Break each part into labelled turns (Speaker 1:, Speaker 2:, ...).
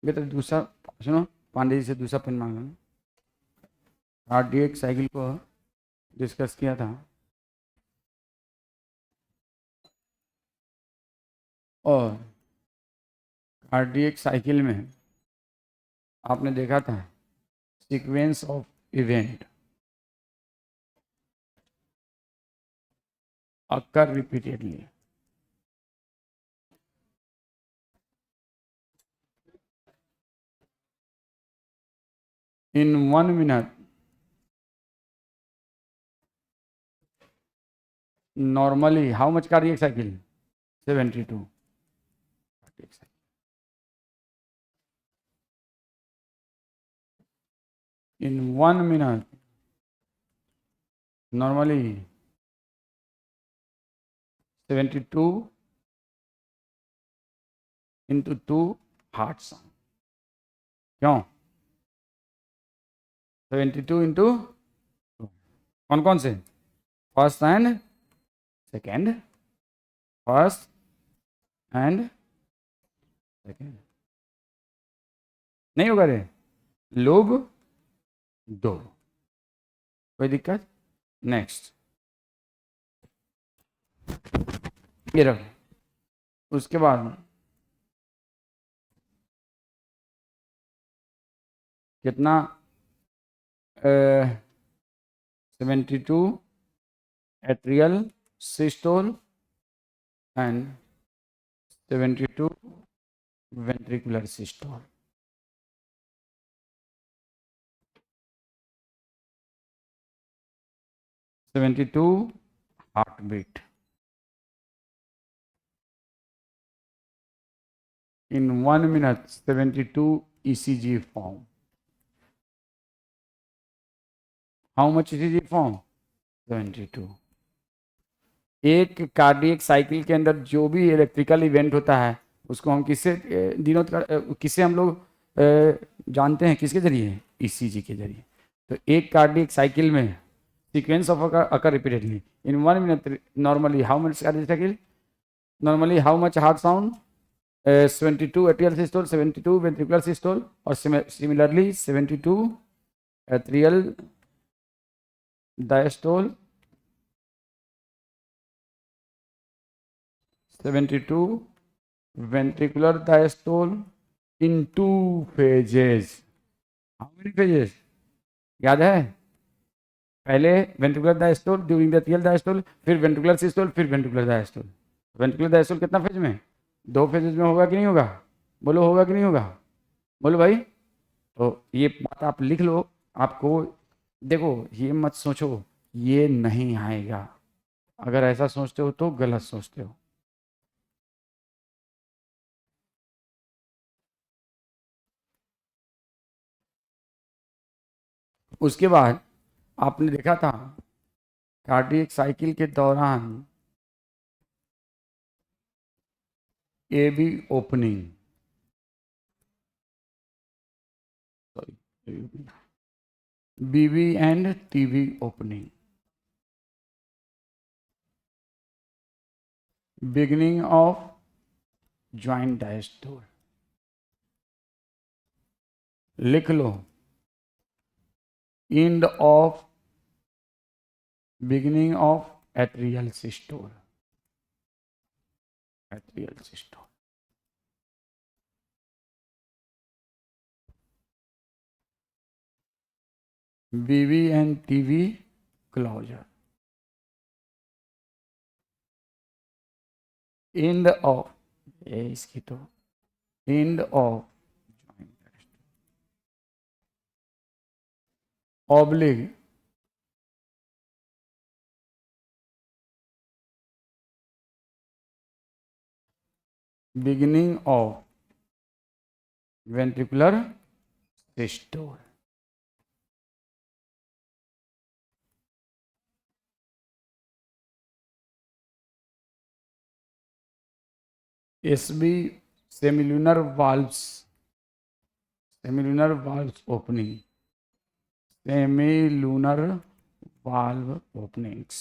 Speaker 1: बेटा दूसरा सुनो, पांडे जी से दूसरा पेन मांगो। कार्डियक साइकिल को डिस्कस किया था और कार्डियक साइकिल में आपने देखा था sequence of event occur repeatedly in 1 minute. Normally, how much cardiac cycle? 72. Cardiac cycle. In 1 minute, normally 72 into 2 heart sound. क्यों? 72 into कौन कौन से? First and second, first and second. नहीं होगा रे, लोग दो, कोई दिक्कत? नेक्स्ट ये रख। उसके बाद कितना? 72 atrial systole and 72 ventricular systole. (72 heartbeat in 1 minute. 72 ECG form. How much ECG form? 72. एक कार्डियक साइकिल के अंदर जो भी इलेक्ट्रिकल इवेंट होता है उसको हम किससे डिनोट किससे हम लोग जानते हैं? किसके जरिए? ईसीजी के जरिए। तो एक कार्डियक साइकिल में sequence of occur repeatedly in 1 minute. Normally how much cardiac cycle? Normally how much heart sound? 72 atrial systole, 72 ventricular systole, और similarly 72 atrial diastole, 72 ventricular diastole in 2 phases. How many phases? याद है? पहले ventricular diastole, during the atrial diastole, फिर ventricular systole, फिर ventricular diastole. ventricular diastole कितना phase में? 2 phases में होगा कि नहीं होगा? बोलो होगा कि नहीं होगा? बोलो भाई। तो ये बात आप लिख लो। आपको देखो, ये मत सोचो ये नहीं आएगा। अगर ऐसा सोचते हो तो गलत सोचते हो। उसके बाद आपने देखा था कार्डियक साइकिल के दौरान AV opening, BV and TV opening, beginning of joint diastole. लिख लो, end of beginning of atrial systole, atrial systole. BV and TV closure, end of इसकी तो एंड ऑफ ऑब्लिग beginning of ventricular systole. SB semilunar valves, semilunar valves opening, semilunar valve openings.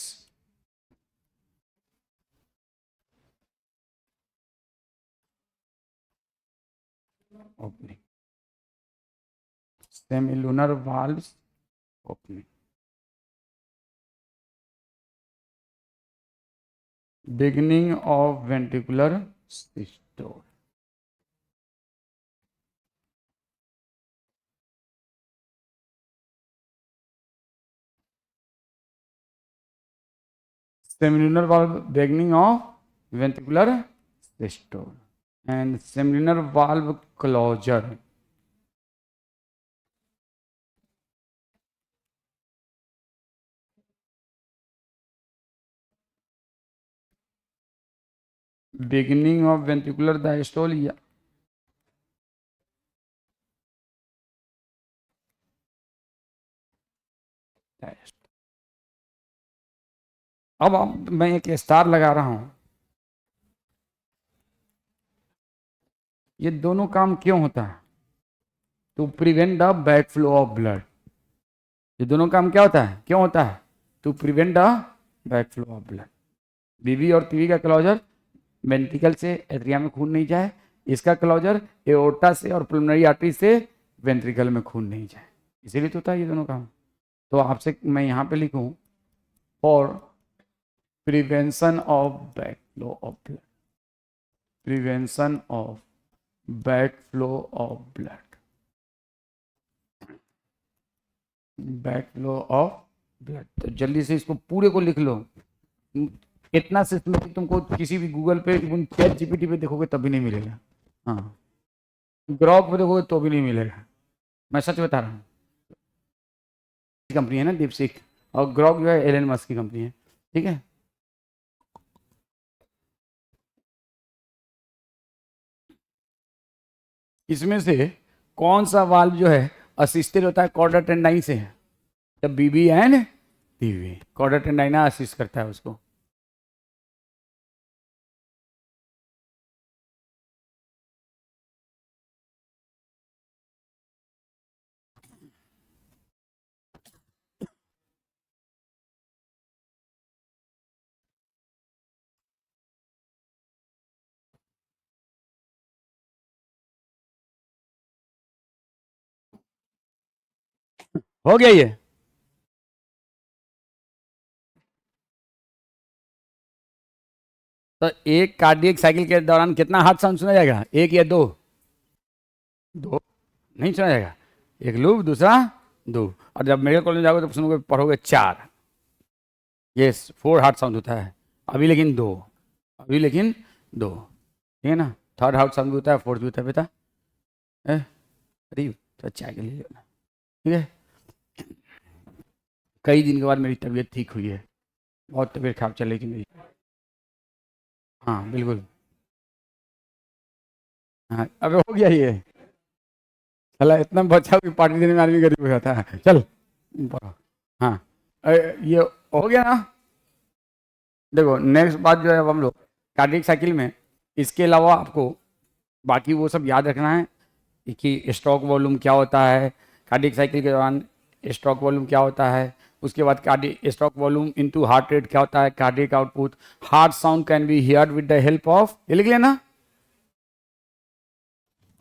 Speaker 1: Opening. Semilunar valves opening, beginning of ventricular systole, semilunar valve beginning of ventricular systole and semilunar valve closure, beginning of ventricular diastole या अब मैं एक star लगा रहा हूं, ये दोनों काम क्यों होता है? To prevent the back flow of blood. ये दोनों काम क्या होता है, क्यों होता है? To prevent the back flow of blood. BV और टीवी का क्लोजर वेंट्रिकल से एट्रिया में खून नहीं जाए, इसका क्लोजर एओर्टा से और पल्मोनरी आर्टरी से वेंट्रिकल में खून नहीं जाए, इसीलिए तो होता है ये दोनों काम। तो आपसे मैं यहाँ पे लिखूँ for prevention of back flow of blood, prevention of back flow of blood, back flow of blood. तो जल्दी से इसको पूरे को लिख लो। इतना सिस्टमेटिक तुमको किसी भी गूगल पे, चैट जीपीटी पे देखोगे तब भी नहीं मिलेगा, हाँ ग्रॉक पे देखोगे तो भी नहीं मिलेगा, मैं सच बता रहा हूँ। कंपनी है ना दीपसिक, और ग्रॉक जो है एलन मस्क की कंपनी है, ठीक है। इसमें से कौन सा वाल्व जो है असिस्टेड होता है कॉर्डा टेंडाइन से? तब बीबी एंड पीवी, कॉर्डा टेंडाइना असिस्ट करता है उसको। हो गया ये? तो एक कार्डियक साइकिल के दौरान कितना हार्ट साउंड सुना जाएगा? एक या दो? दो नहीं सुना जाएगा, एक लूप दूसरा दो, और जब मेडिकल कॉलेज जाओगे तो सुनोगे पढ़ोगे 4। यस 4 हार्ट साउंड होता है, अभी लेकिन 2, अभी लेकिन 2, ठीक है ना। थर्ड हार्ट साउंड भी होता है, फोर्थ भी होता है बेटा, अरे तो अच्छा के लिए, ठीक है। कई दिन के बाद मेरी तबीयत ठीक हुई है, बहुत तबीयत खराब चल रही थी मेरी, हाँ बिल्कुल, हाँ अब हो गया ये। चला इतना बच्चा की पार्टी देने में आदमी गरीब हो जाता है। चल हाँ ये हो गया ना। देखो नेक्स्ट बात जो है, अब हम लोग कार्डियक साइकिल में इसके अलावा आपको बाकी वो सब याद रखना है कि स्ट्रोक वॉल्यूम क्या होता है, कार्डियक साइकिल के दौरान स्ट्रोक वॉल्यूम क्या होता है, उसके बाद cardiac stroke volume into heart rate क्या होता है, cardiac output, heart sound can be heard with the help of, ये लिख लिया ना,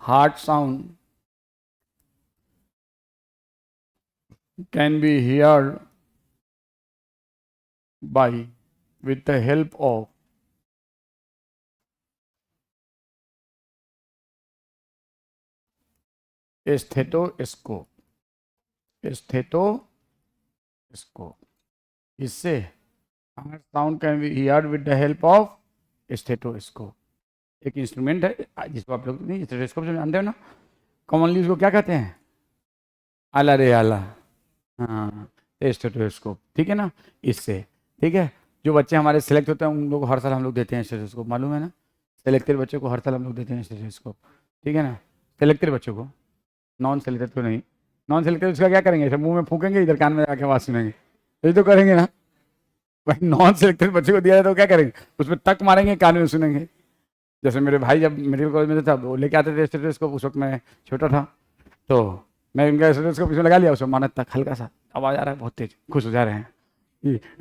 Speaker 1: heart sound can be heard by with the help of stethoscope, stethoscope, इससे heart sound can be heard with the help of stethoscope. एक instrument है जिसको आप लोग नहीं स्टेथोस्कोप से जानते हो ना, कॉमनली उसको क्या कहते हैं? आला रे आला, हाँ स्टेथोस्कोप, ठीक है ना। इससे ठीक है, जो बच्चे हमारे सेलेक्ट होते हैं उन लोगों को हर साल हम लोग देते हैं स्टेथोस्कोप, मालूम है ना। सेलेक्टेड बच्चों को हर साल हम लोग देते हैं स्टेथोस्कोप, ठीक है ना, सेलेक्टेड बच्चों को, नॉन सेलेक्टेड को नहीं। नॉन सेलेक्टेड उसका क्या करेंगे, ऐसे मुंह में फूकेंगे, इधर कान में जाके आवाज़ सुनेंगे, यही तो करेंगे ना भाई। नॉन सेलेक्टेड बच्चे को दिया जाए तो क्या करेंगे, उसमें तक मारेंगे, कान में सुनेंगे। जैसे मेरे भाई जब मेडिकल कॉलेज में था वो लेके आते थे स्टेथोस्कोप, उस वक्त मैं छोटा था, तो मैं इनका स्टेथोस्कोप इसमें लगा लिया, उसमें माना तक हल्का सा आवाज़ आ रहा है, बहुत तेज खुश हो जा रहे हैं,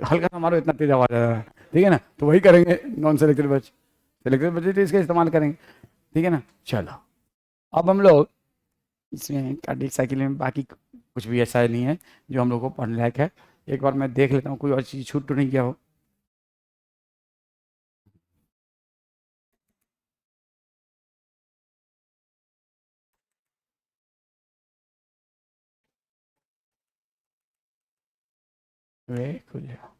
Speaker 1: हल्का सा मारो इतना तेज आवाज आ रहा है, ठीक है ना। तो वही करेंगे नॉन सेलेक्टेड बच्चे, सेलेक्टेड बच्चे तो इसका इस्तेमाल करेंगे, ठीक है ना। चलो अब हम लोग इसमें कार्डियक साइकिल में बाकी कुछ भी ऐसा नहीं है जो हम लोग को पढ़ने लायक है। एक बार मैं देख लेता हूँ कोई और चीज़ छूट तो नहीं गया हो। वे खुल गया।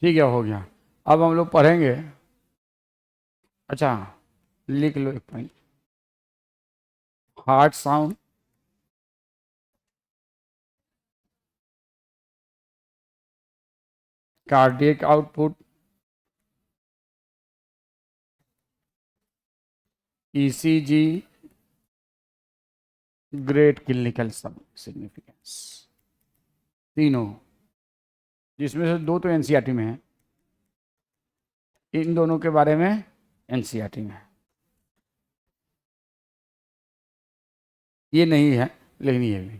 Speaker 1: ठीक है, हो गया। अब हम लोग पढ़ेंगे। अच्छा, लिख लो एक point. Heart sound, cardiac output, ECG, great clinical significance, तीनों, जिसमें से दो तो एनसीईआरटी में है। इन दोनों के बारे में एनसीईआरटी में है। ये नहीं है, लेकिन ये भी।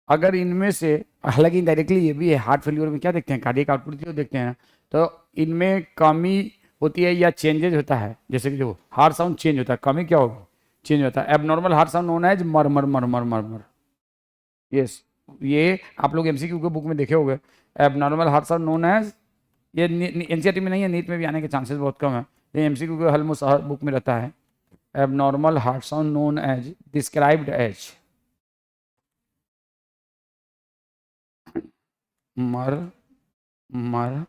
Speaker 1: अगर इनमें से, हालांकि डायरेक्टली ये भी है, हार्ट फेल्यूर में क्या देखते हैं, कार्डियक आउटपुट जो देखते हैं, तो इनमें कमी होती है या चेंजेज होता है। जैसे कि जो हार्ट साउंड चेंज होता है, कमी क्या होगी, चेंज होता है। Abnormal heart sound known as murmur murmur murmur. Yes, ये आप लोग एमसीक्यू के बुक में देखे होंगे। Abnormal heart sound known as, ये एनसीईआरटी में नहीं है, नीट में भी आने के चांसेस बहुत कम है, ये एमसीक्यू के ऑलमोस्ट हर बुक में रहता है। Abnormal heart sound known as, described as murmur,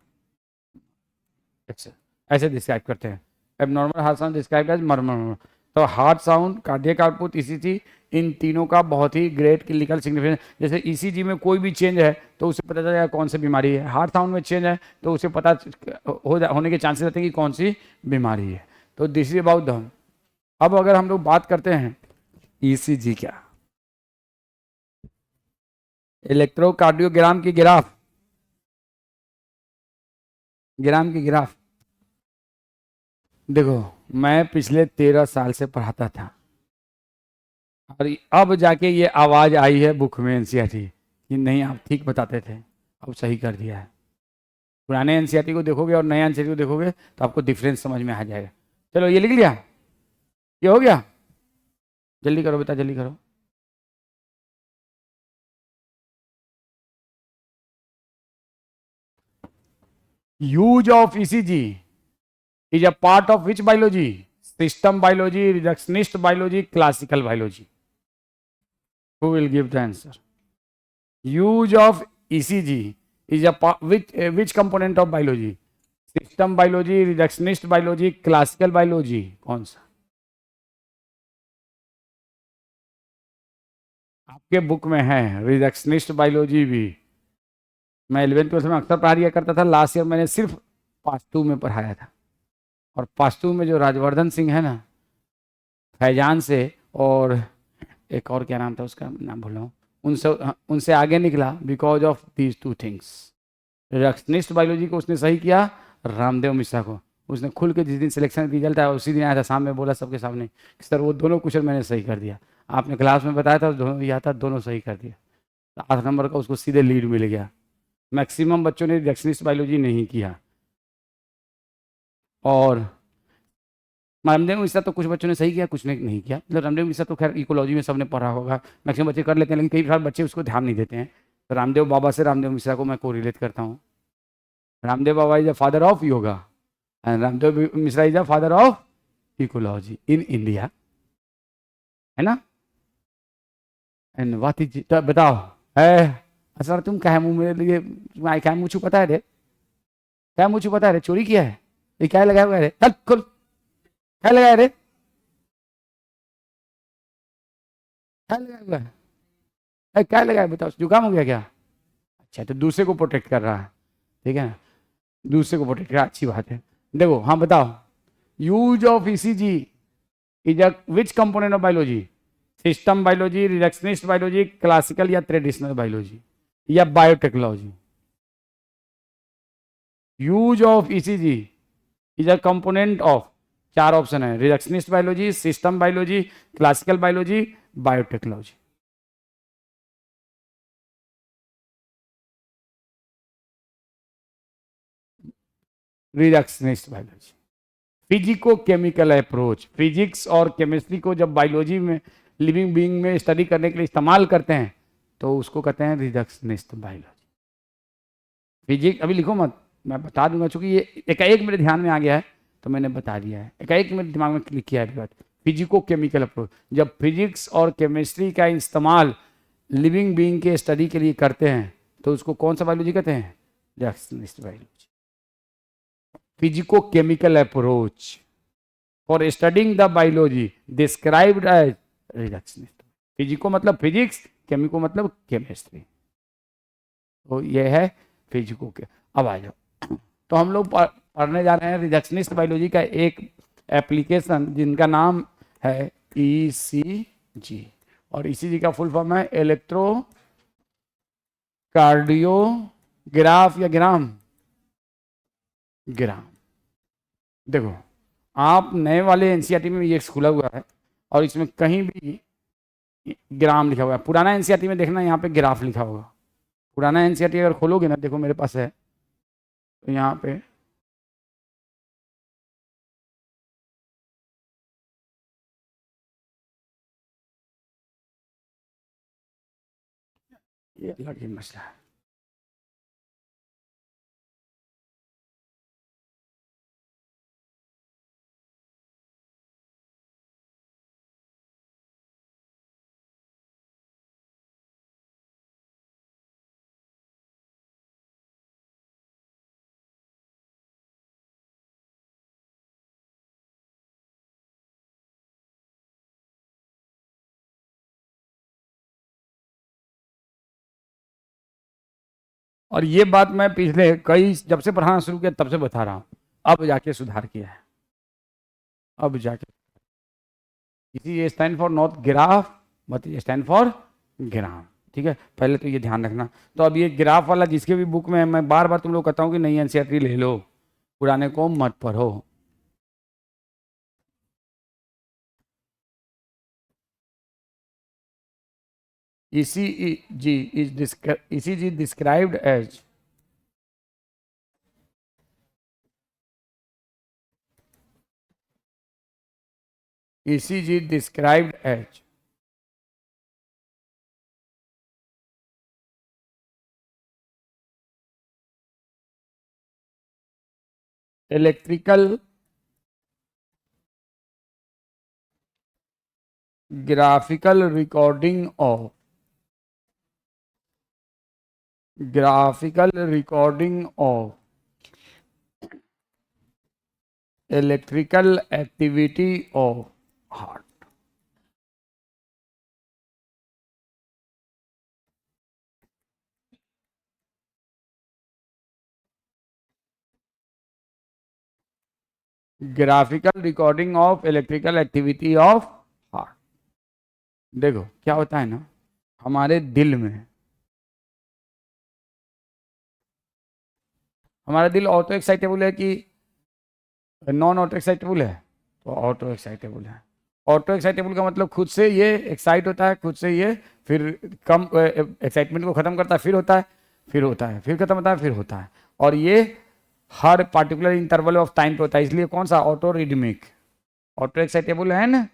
Speaker 1: अच्छा, ऐसे डिस्क्राइब करते हैं। Abnormal heart sound describe as murmur. तो heart sound, cardiac output, ECG, इन तीनों का बहुत ही ग्रेट क्लिनिकल सिग्निफिकेंस। जैसे ईसीजी में कोई भी चेंज है तो उसे पता चल जाएगा कौन सी बीमारी है। हार्ट साउंड में चेंज है तो उसे पता होने के चांसेस रहते हैं कि कौन सी बीमारी है। तो दिस इज अबाउट द। अब अगर हम लोग बात करते हैं ईसीजी क्या, इलेक्ट्रोकार्डियोग्राम की ग्राफ, ग्राम की ग्राफ देखो, मैं पिछले 13 साल से पढ़ाता था और अब जाके ये आवाज आई है बुक में एनसीईआरटी कि नहीं आप ठीक बताते थे, अब सही कर दिया है। पुराने एनसीईआरटी को देखोगे और नए एनसीईआरटी को देखोगे तो आपको डिफरेंस समझ में आ जाएगा। चलो ये लिख लिया, ये हो गया। जल्दी करो बेटा, जल्दी करो। Use of ECG is a part of which biology, system biology, reductionist biology, classical biology. Who will give the answer? Use of ECG is a which component of biology, system biology, reductionist biology, classical biology, कौन सा? आपके book में है reductionist biology भी। मैं 11th 12th में अक्सर पढ़ा दिया करता था, लास्ट ईयर मैंने सिर्फ पार्ट 2 में पढ़ाया था। और पार्ट 2 में जो राजवर्धन सिंह है ना, फैजान से, और एक और क्या नाम था उसका, नाम भूल रहा हूँ, उनसे उनसे आगे निकला because of these two things. Reductionist biology को उसने सही किया, रामदेव मिश्रा को उसने खुल के, जिस दिन सिलेक्शन रिजल्ट आया उसी दिन आया था, सामने बोला सबके सामने कि सर वो दोनों क्वेश्चन मैंने सही कर दिया, आपने क्लास में बताया था दोनों यह था, दोनों सही कर दिया। तो 8 नंबर का उसको सीधे लीड मिल गया। मैक्सिमम बच्चों ने रिडक्शनिस्ट बायोलॉजी नहीं किया। और रामदेव मिश्रा तो कुछ बच्चों ने सही किया, कुछ ने नहीं किया। मतलब रामदेव मिश्रा तो खैर इकोलॉजी में सबने पढ़ा होगा, मैक्सिमम बच्चे कर लेते हैं, लेकिन कई बार बच्चे उसको ध्यान नहीं देते हैं। तो रामदेव बाबा से रामदेव मिश्रा को मैं को रिलेट करता हूँ। Ramdev Baba is the father of yoga and Ramdev Mishra is the father of ecology in India, है ना? एंड व्हाट इज, बताओ है सर, तुम क्या मुंह मेरे लिए, तुम्हारे क्या मुंह छुपाता है रे, क्या मुंह छुपाता है रे, चोरी किया है, ये क्या लगाया हुआ है रे, चल खुल, क्या लगाया रे, क्या लगाया हुआ है, क्या लगाया बताओ, जुकाम हो गया क्या? अच्छा, तो दूसरे को प्रोटेक्ट कर रहा है, ठीक है ना, दूसरे को प्रोटेक्ट कर रहा है, अच्छी बात है। देखो, हाँ बताओ, use of ECG is a which component of biology, system biology, reductionist biology, classical या ट्रेडिशनल बायोलॉजी या biotechnology? Use of ECG is a component of, चार ऑप्शन है, reductionist biology, system biology, classical biology, biotechnology. Reductionist biology. Physico chemical approach, physics और chemistry को जब biology में living being में study करने के लिए इस्तेमाल करते हैं तो उसको कहते हैं रिडक्शनिस्ट बायोलॉजी। फिजिक्स अभी लिखो मत, मैं बता दूंगा, चूंकि ये एकाएक मेरे ध्यान में आ गया है तो मैंने बता दिया है, एकाएक मेरे दिमाग में क्लिक किया है बात। फिजिको केमिकल अप्रोच, जब फिजिक्स और केमिस्ट्री का इस्तेमाल लिविंग बीइंग के स्टडी के लिए करते हैं तो उसको कौन सा बायोलॉजी कहते हैं? Reductionist biology. Physico chemical approach for studying the biology described as reductionist. Physico मतलब फिजिक्स, केमिको मतलब केमिस्ट्री, तो ये है फिजिको के। अब आ जाओ, तो हम लोग पढ़ने जा रहे हैं रिडक्शनिस्ट बायोलॉजी का एक एप्लीकेशन जिनका नाम है ईसीजी, और ईसीजी का फुल फॉर्म है इलेक्ट्रो कार्डियोग्राफ या ग्राम। देखो आप नए वाले एनसीईआरटी में ये खुला हुआ है और इसमें कहीं भी ग्राम लिखा हुआ है। पुराना एनसीईआरटी में देखना यहाँ पे ग्राफ लिखा होगा। पुराना एनसीईआरटी अगर खोलोगे ना, देखो मेरे पास है, तो यहाँ पे ये अलग ही मसला है। और ये बात मैं पिछले कई जब से पढ़ाना शुरू किया तब से बता रहा हूँ, अब जाके सुधार किया है, अब जाके। इसी stand for not graph but stand for gram, ठीक है, पहले तो ये ध्यान रखना। तो अब ये ग्राफ वाला जिसके भी बुक में है, मैं बार बार तुम लोग कहता हूँ कि नई एनसीईआरटी ले लो, पुराने को मत पढ़ो। ECG described as ECG described as electrical graphical recording of electrical activity of heart। Graphical recording of electrical activity of heart. देखो क्या होता है ना, हमारे दिल में, हमारा दिल ऑटो एक्साइटेबल है कि नॉन ऑटो एक्साइटेबल है? तो ऑटो एक्साइटेबल है। ऑटो एक्साइटेबल का मतलब खुद से ये एक्साइट होता है, खुद से ये फिर कम एक्साइटमेंट को खत्म करता है, फिर होता है, फिर होता है, फिर खत्म होता है, फिर होता है, और ये हर पार्टिकुलर इंटरवल ऑफ टाइम पे होता है। इसलिए कौन सा? Auto rhythmic. ऑटो एक्साइटेबल है ना,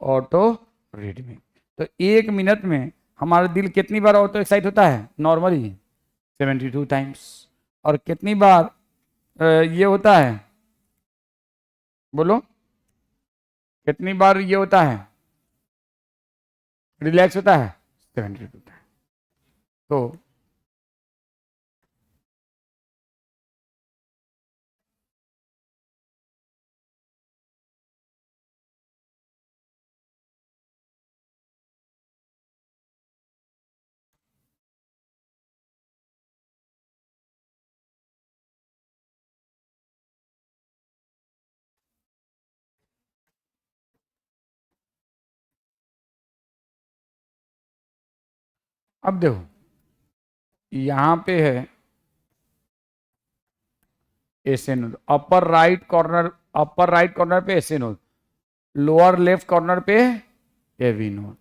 Speaker 1: ऑटो रिदमिक। तो 1 मिनट में हमारा दिल कितनी बार ऑटो एक्साइट होता है? Normally 72 times. और कितनी बार ये होता है? बोलो कितनी बार ये होता है, रिलैक्स होता है? 72 टाइम्स। तो अब देखो यहां पे है SA node, upper right corner पे SA node, lower left corner पे एवी नोड,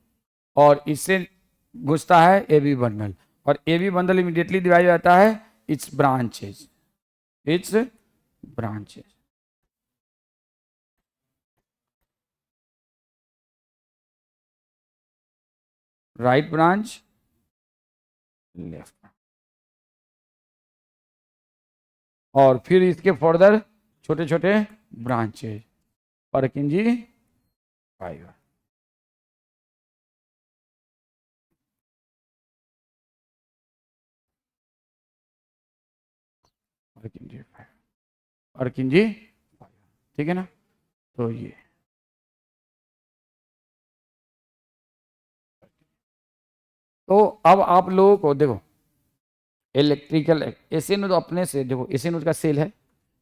Speaker 1: और इससे घुसता है एवी बंडल, और एवी बंडल इमीडिएटली डिवाइड हो जाता है it's branches, right branch, left, और फिर इसके फर्दर छोटे छोटे ब्रांचेज, परकिंजी फाइबर। परकिंजी फाइबर, परकिंजी फाइबर, ठीक है ना। तो ये तो अब आप लोगों को देखो इलेक्ट्रिकल एसएनओ तो अपने से देखो, एसएनओ का सेल है,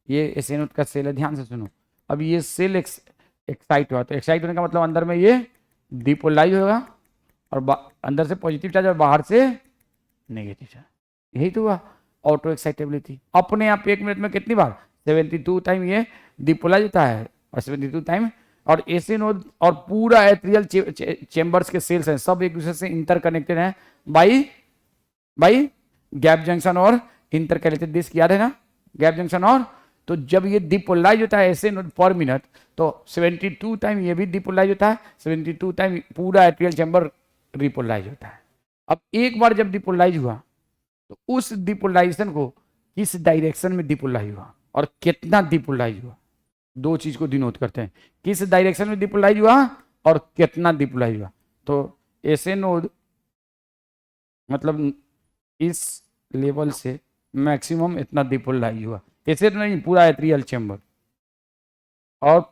Speaker 1: ये एसएनओ का सेल है, ध्यान से सुनो। अब ये सेल एक्साइट हुआ, तो एक्साइट होने का मतलब अंदर में ये डिपोलाइज होगा, और अंदर से पॉजिटिव चार्ज और बाहर से नेगेटिव चार्ज, यही तो हुआ ऑटो एक्साइटेबिलिटी। अपने आप 1 मिनट में कितनी बार 72 टाइम ये डिपोलाइज होता है, और 72 टाइम, और एसएनओ और पूरा एट्रियल चेंबर्स के सेल्स हैं सब एक दूसरे से इंटरकनेक्टेड हैं बाई गैप जंक्शन और इंटरकनेक्टेड डिस्क, याद है ना, गैप जंक्शन। और तो जब ये डिपोलाइज होता है एसएनओ पर मिनट, तो 72 टाइम ये भी डिपोलाइज होता है, 72 टाइम पूरा एट्रियल चेंबर रिपोलाइज होता है। अब एक बार जब डिपोलाइज हुआ तो उस डिपोलाइजेशन को किस डायरेक्शन में डिपोलाइज हुआ और कितना डिपोलाइज हुआ, दो चीज को डिनोट करते हैं, किस डायरेक्शन में डिपोलाइज हुआ और कितना डिपोलाइज हुआ। तो एसएनओ मतलब इस लेवल से मैक्सिमम इतना डिपोलाइज हुआ, ऐसे तो नहीं पूरा एट्रियल चेंबर, और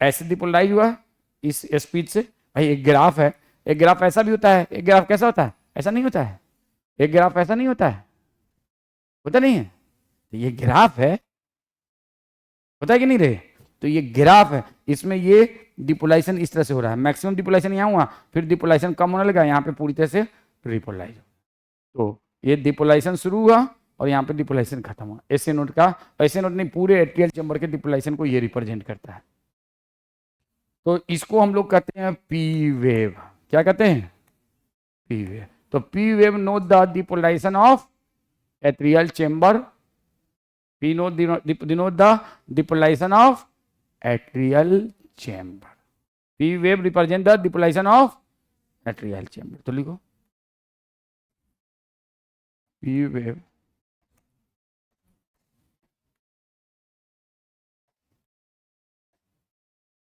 Speaker 1: ऐसे डिपोलाइज हुआ इस स्पीड से। भाई एक ग्राफ है, एक ग्राफ ऐसा भी होता है, एक ग्राफ कैसा होता है, ऐसा नहीं होता है, एक ग्राफ ऐसा नहीं होता है, होता नहीं है, तो ये ग्राफ है, होता है कि नहीं रे, तो ये ग्राफ है, इसमें ये डिपोलाइजेशन इस तरह से हो रहा है, मैक्सिमम डिपोलाइजेशन यहाँ हुआ, फिर डिपोलाइजेशन कम होने लगा, यहाँ पे पूरी तरह से रिपोलाइज। तो ये डिपोलाइजेशन शुरू हुआ और यहाँ पे डिपोलाइजेशन खत्म हुआ। ऐसे नोट का, ऐसे नोट नहीं, पूरे एट्रियल चेंबर के डिपोलाइजेशन को ये रिप्रेजेंट करता है। तो इसको हम लोग कहते हैं पी वेव। क्या कहते हैं? P wave. तो P wave note the depolarization of atrial chamber, P note denote the depolarization of atrial chamber. P wave represent the depolarization of atrial chamber. तो लिखो P wave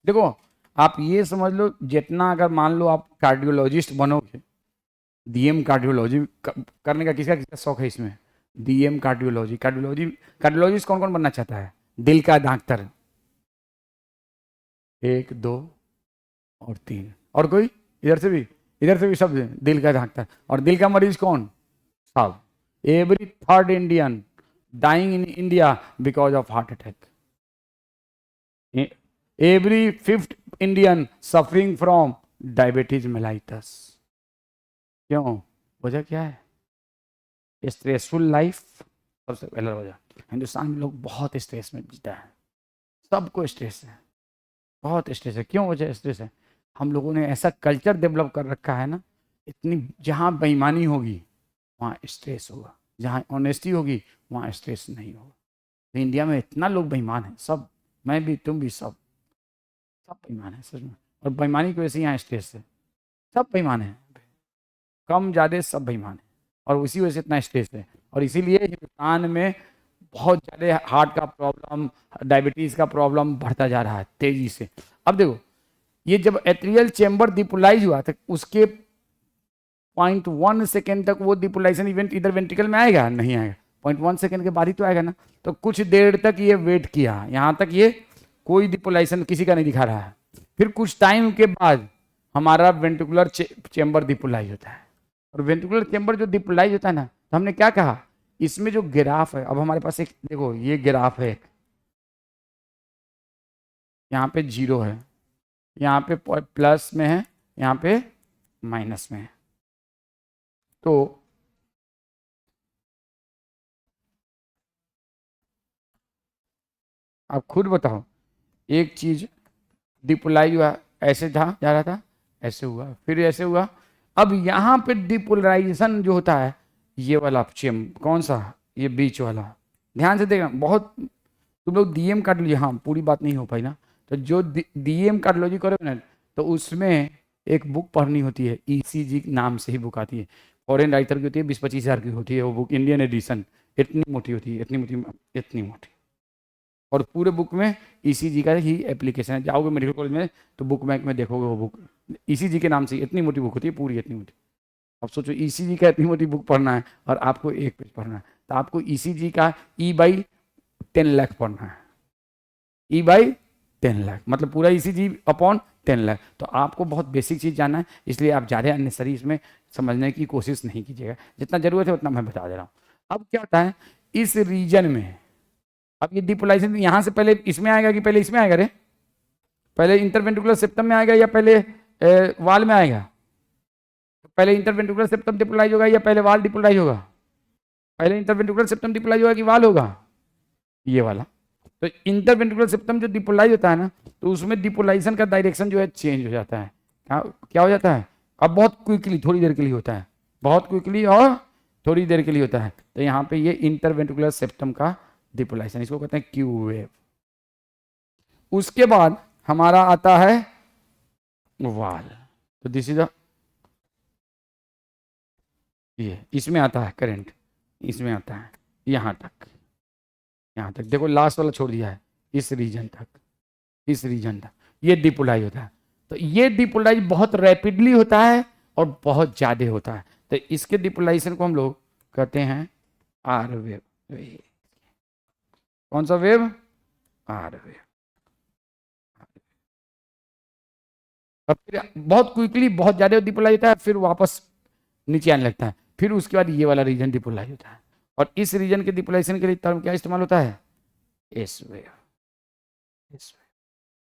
Speaker 1: देखो आप ये समझ लो, जितना अगर मान लो आप कार्डियोलॉजिस्ट बनोगे, डीएम कार्डियोलॉजी करने का किसका किसका शौक है इसमें? डीएम कार्डियोलॉजी, कार्डियोलॉजिस्ट कौन कौन बनना चाहता है? दिल का डॉक्टर 1 2 और 3, और कोई? इधर से भी सब दिल का डॉक्टर। और दिल का मरीज कौन? सब। Every third Indian dying in India because of heart attack, every fifth Indian suffering from diabetes mellitus. क्यों? वजह क्या है? स्ट्रेसफुल लाइफ सबसे पहला वजह। हिंदुस्तान में लोग बहुत स्ट्रेस में जीता है, सबको स्ट्रेस है, बहुत स्ट्रेस है। क्यों वजह स्ट्रेस है? हम लोगों ने ऐसा कल्चर डेवलप कर रखा है ना, इतनी जहाँ बेईमानी होगी वहाँ स्ट्रेस होगा, जहाँ ऑनेस्टी होगी वहाँ स्ट्रेस नहीं होगा। तो इंडिया में इतना लोग बेईमान है, सब, मैं भी, तुम भी, सब बेईमान है सच में। और बेईमानी की वजह से यहाँ स्ट्रेस है, सब बेईमान है, कम ज़्यादा सब बेईमान है, और उसी वजह से इतना स्ट्रेस है। और इसीलिए हिंदुस्तान में बहुत ज़्यादा हार्ट का प्रॉब्लम, डायबिटीज़ का प्रॉब्लम बढ़ता जा रहा है तेजी से। अब देखो ये जब एट्रियल चेंबर डिपोलाइज हुआ था, उसके 0.1 सेकेंड तक वो डिपोलाइजेशन इवेंट इधर वेंट्रिकल में आएगा? नहीं आएगा, 0.1 सेकेंड के बाद ही तो आएगा ना। तो कुछ देर तक ये वेट किया, यहाँ तक ये कोई डिपोलाइजेशन किसी का नहीं दिखा रहा है। फिर कुछ टाइम के बाद हमारा वेंट्रिकुलर चेंबर डिपोलाइज होता है, और वेंट्रिकुलर चेंबर जो डिपोलाइज होता है ना, तो हमने क्या कहा, इसमें जो ग्राफ है, अब हमारे पास एक देखो ये ग्राफ है, यहाँ पे 0 है, यहाँ पे प्लस में है, यहाँ पे माइनस में है। तो आप खुद बताओ, एक चीज डिपोलाइज हुआ, ऐसे था जा रहा था, ऐसे हुआ, फिर ऐसे हुआ। अब यहाँ पे डिपोलराइजेशन जो होता है, ये वाला चेम कौन सा, ये बीच वाला, ध्यान से देखना, बहुत तुम लोग डीएम कार्डियोलॉजी, हाँ पूरी बात नहीं हो पाई ना, तो जो डीएम कार्डियोलॉजी करोगे ना, तो उसमें एक बुक पढ़नी होती है, ईसीजी नाम से ही बुक आती है, फॉरेन राइटर की होती है, 20-25 हज़ार की होती है वो बुक, इंडियन एडिशन, इतनी मोटी होती है, इतनी मोटी, इतनी मोटी। और पूरे बुक में ईसीजी का ही एप्लीकेशन है, जाओगे मेडिकल कॉलेज में तो बुक बैंक में देखोगे वो बुक ईसीजी के नाम से, इतनी मोटी बुक होती है पूरी, इतनी मोटी। अब सोचो ईसीजी का इतनी मोटी बुक पढ़ना है और आपको एक पेज पढ़ना है, तो आपको ईसीजी का E/10 लाख पढ़ना है, E/10 लाख मतलब पूरा ईसीजी अपॉन 10 लाख। तो आपको बहुत बेसिक चीज़ जानना है, इसलिए आप ज़्यादा अननेसरी इसमें समझने की कोशिश नहीं कीजिएगा, जितना जरूरत है उतना मैं बता दे रहा हूँ। अब क्या होता है इस रीजन में, अब ये डिपोलाइजेशन यहाँ से पहले इसमें आएगा कि पहले इसमें आएगा रे, पहले इंटरवेंट्रिकुलर सेप्टम में आएगा या पहले वाल में आएगा? पहले इंटरवेंट्रिकुलर सेप्टम डिपोलाइज होगा या पहले वाल डिपोलाइज होगा? पहले इंटरवेंट्रिकुलर सेप्टम डिपोलाइज होगा कि वाल होगा? ये वाला। तो इंटरवेंट्रिकुलर सेप्टम जो डिपोलाइज होता है ना, तो उसमें डिपोलाइजेशन का डायरेक्शन जो है चेंज हो जाता है। क्या हो जाता है? अब बहुत क्विकली थोड़ी देर के लिए होता है, बहुत क्विकली और थोड़ी देर के लिए होता है। तो यहाँ पे ये इंटरवेंट्रिकुलर सेप्टम का डिपोलाइजेशन, इसको कहते हैं क्यू वेव। उसके बाद हमारा आता है वाल, तो दिस इज ये इसमें आता है करंट, इसमें आता है यहाँ तक, यहाँ तक देखो लास्ट वाला छोड़ दिया है, इस रीजन तक, इस रीजन तक ये डिपोलाइज होता है। तो ये डिपोलाइज बहुत रैपिडली होता है और बहुत ज़्यादा होता है, तो इसके डिपोलाइजेशन को हम लोग कहते हैं आर वेव। कौन सा वेव? R wave. और फिर बहुत क्विकली बहुत ज़्यादा डिपोलाइज होता है, फिर वापस नीचे आने लगता है, फिर उसके बाद ये वाला रीजन डिपोलाइज होता है। और इस रीजन के डिपोलाइजेशन के लिए टर्म क्या इस्तेमाल होता है? S wave. S wave.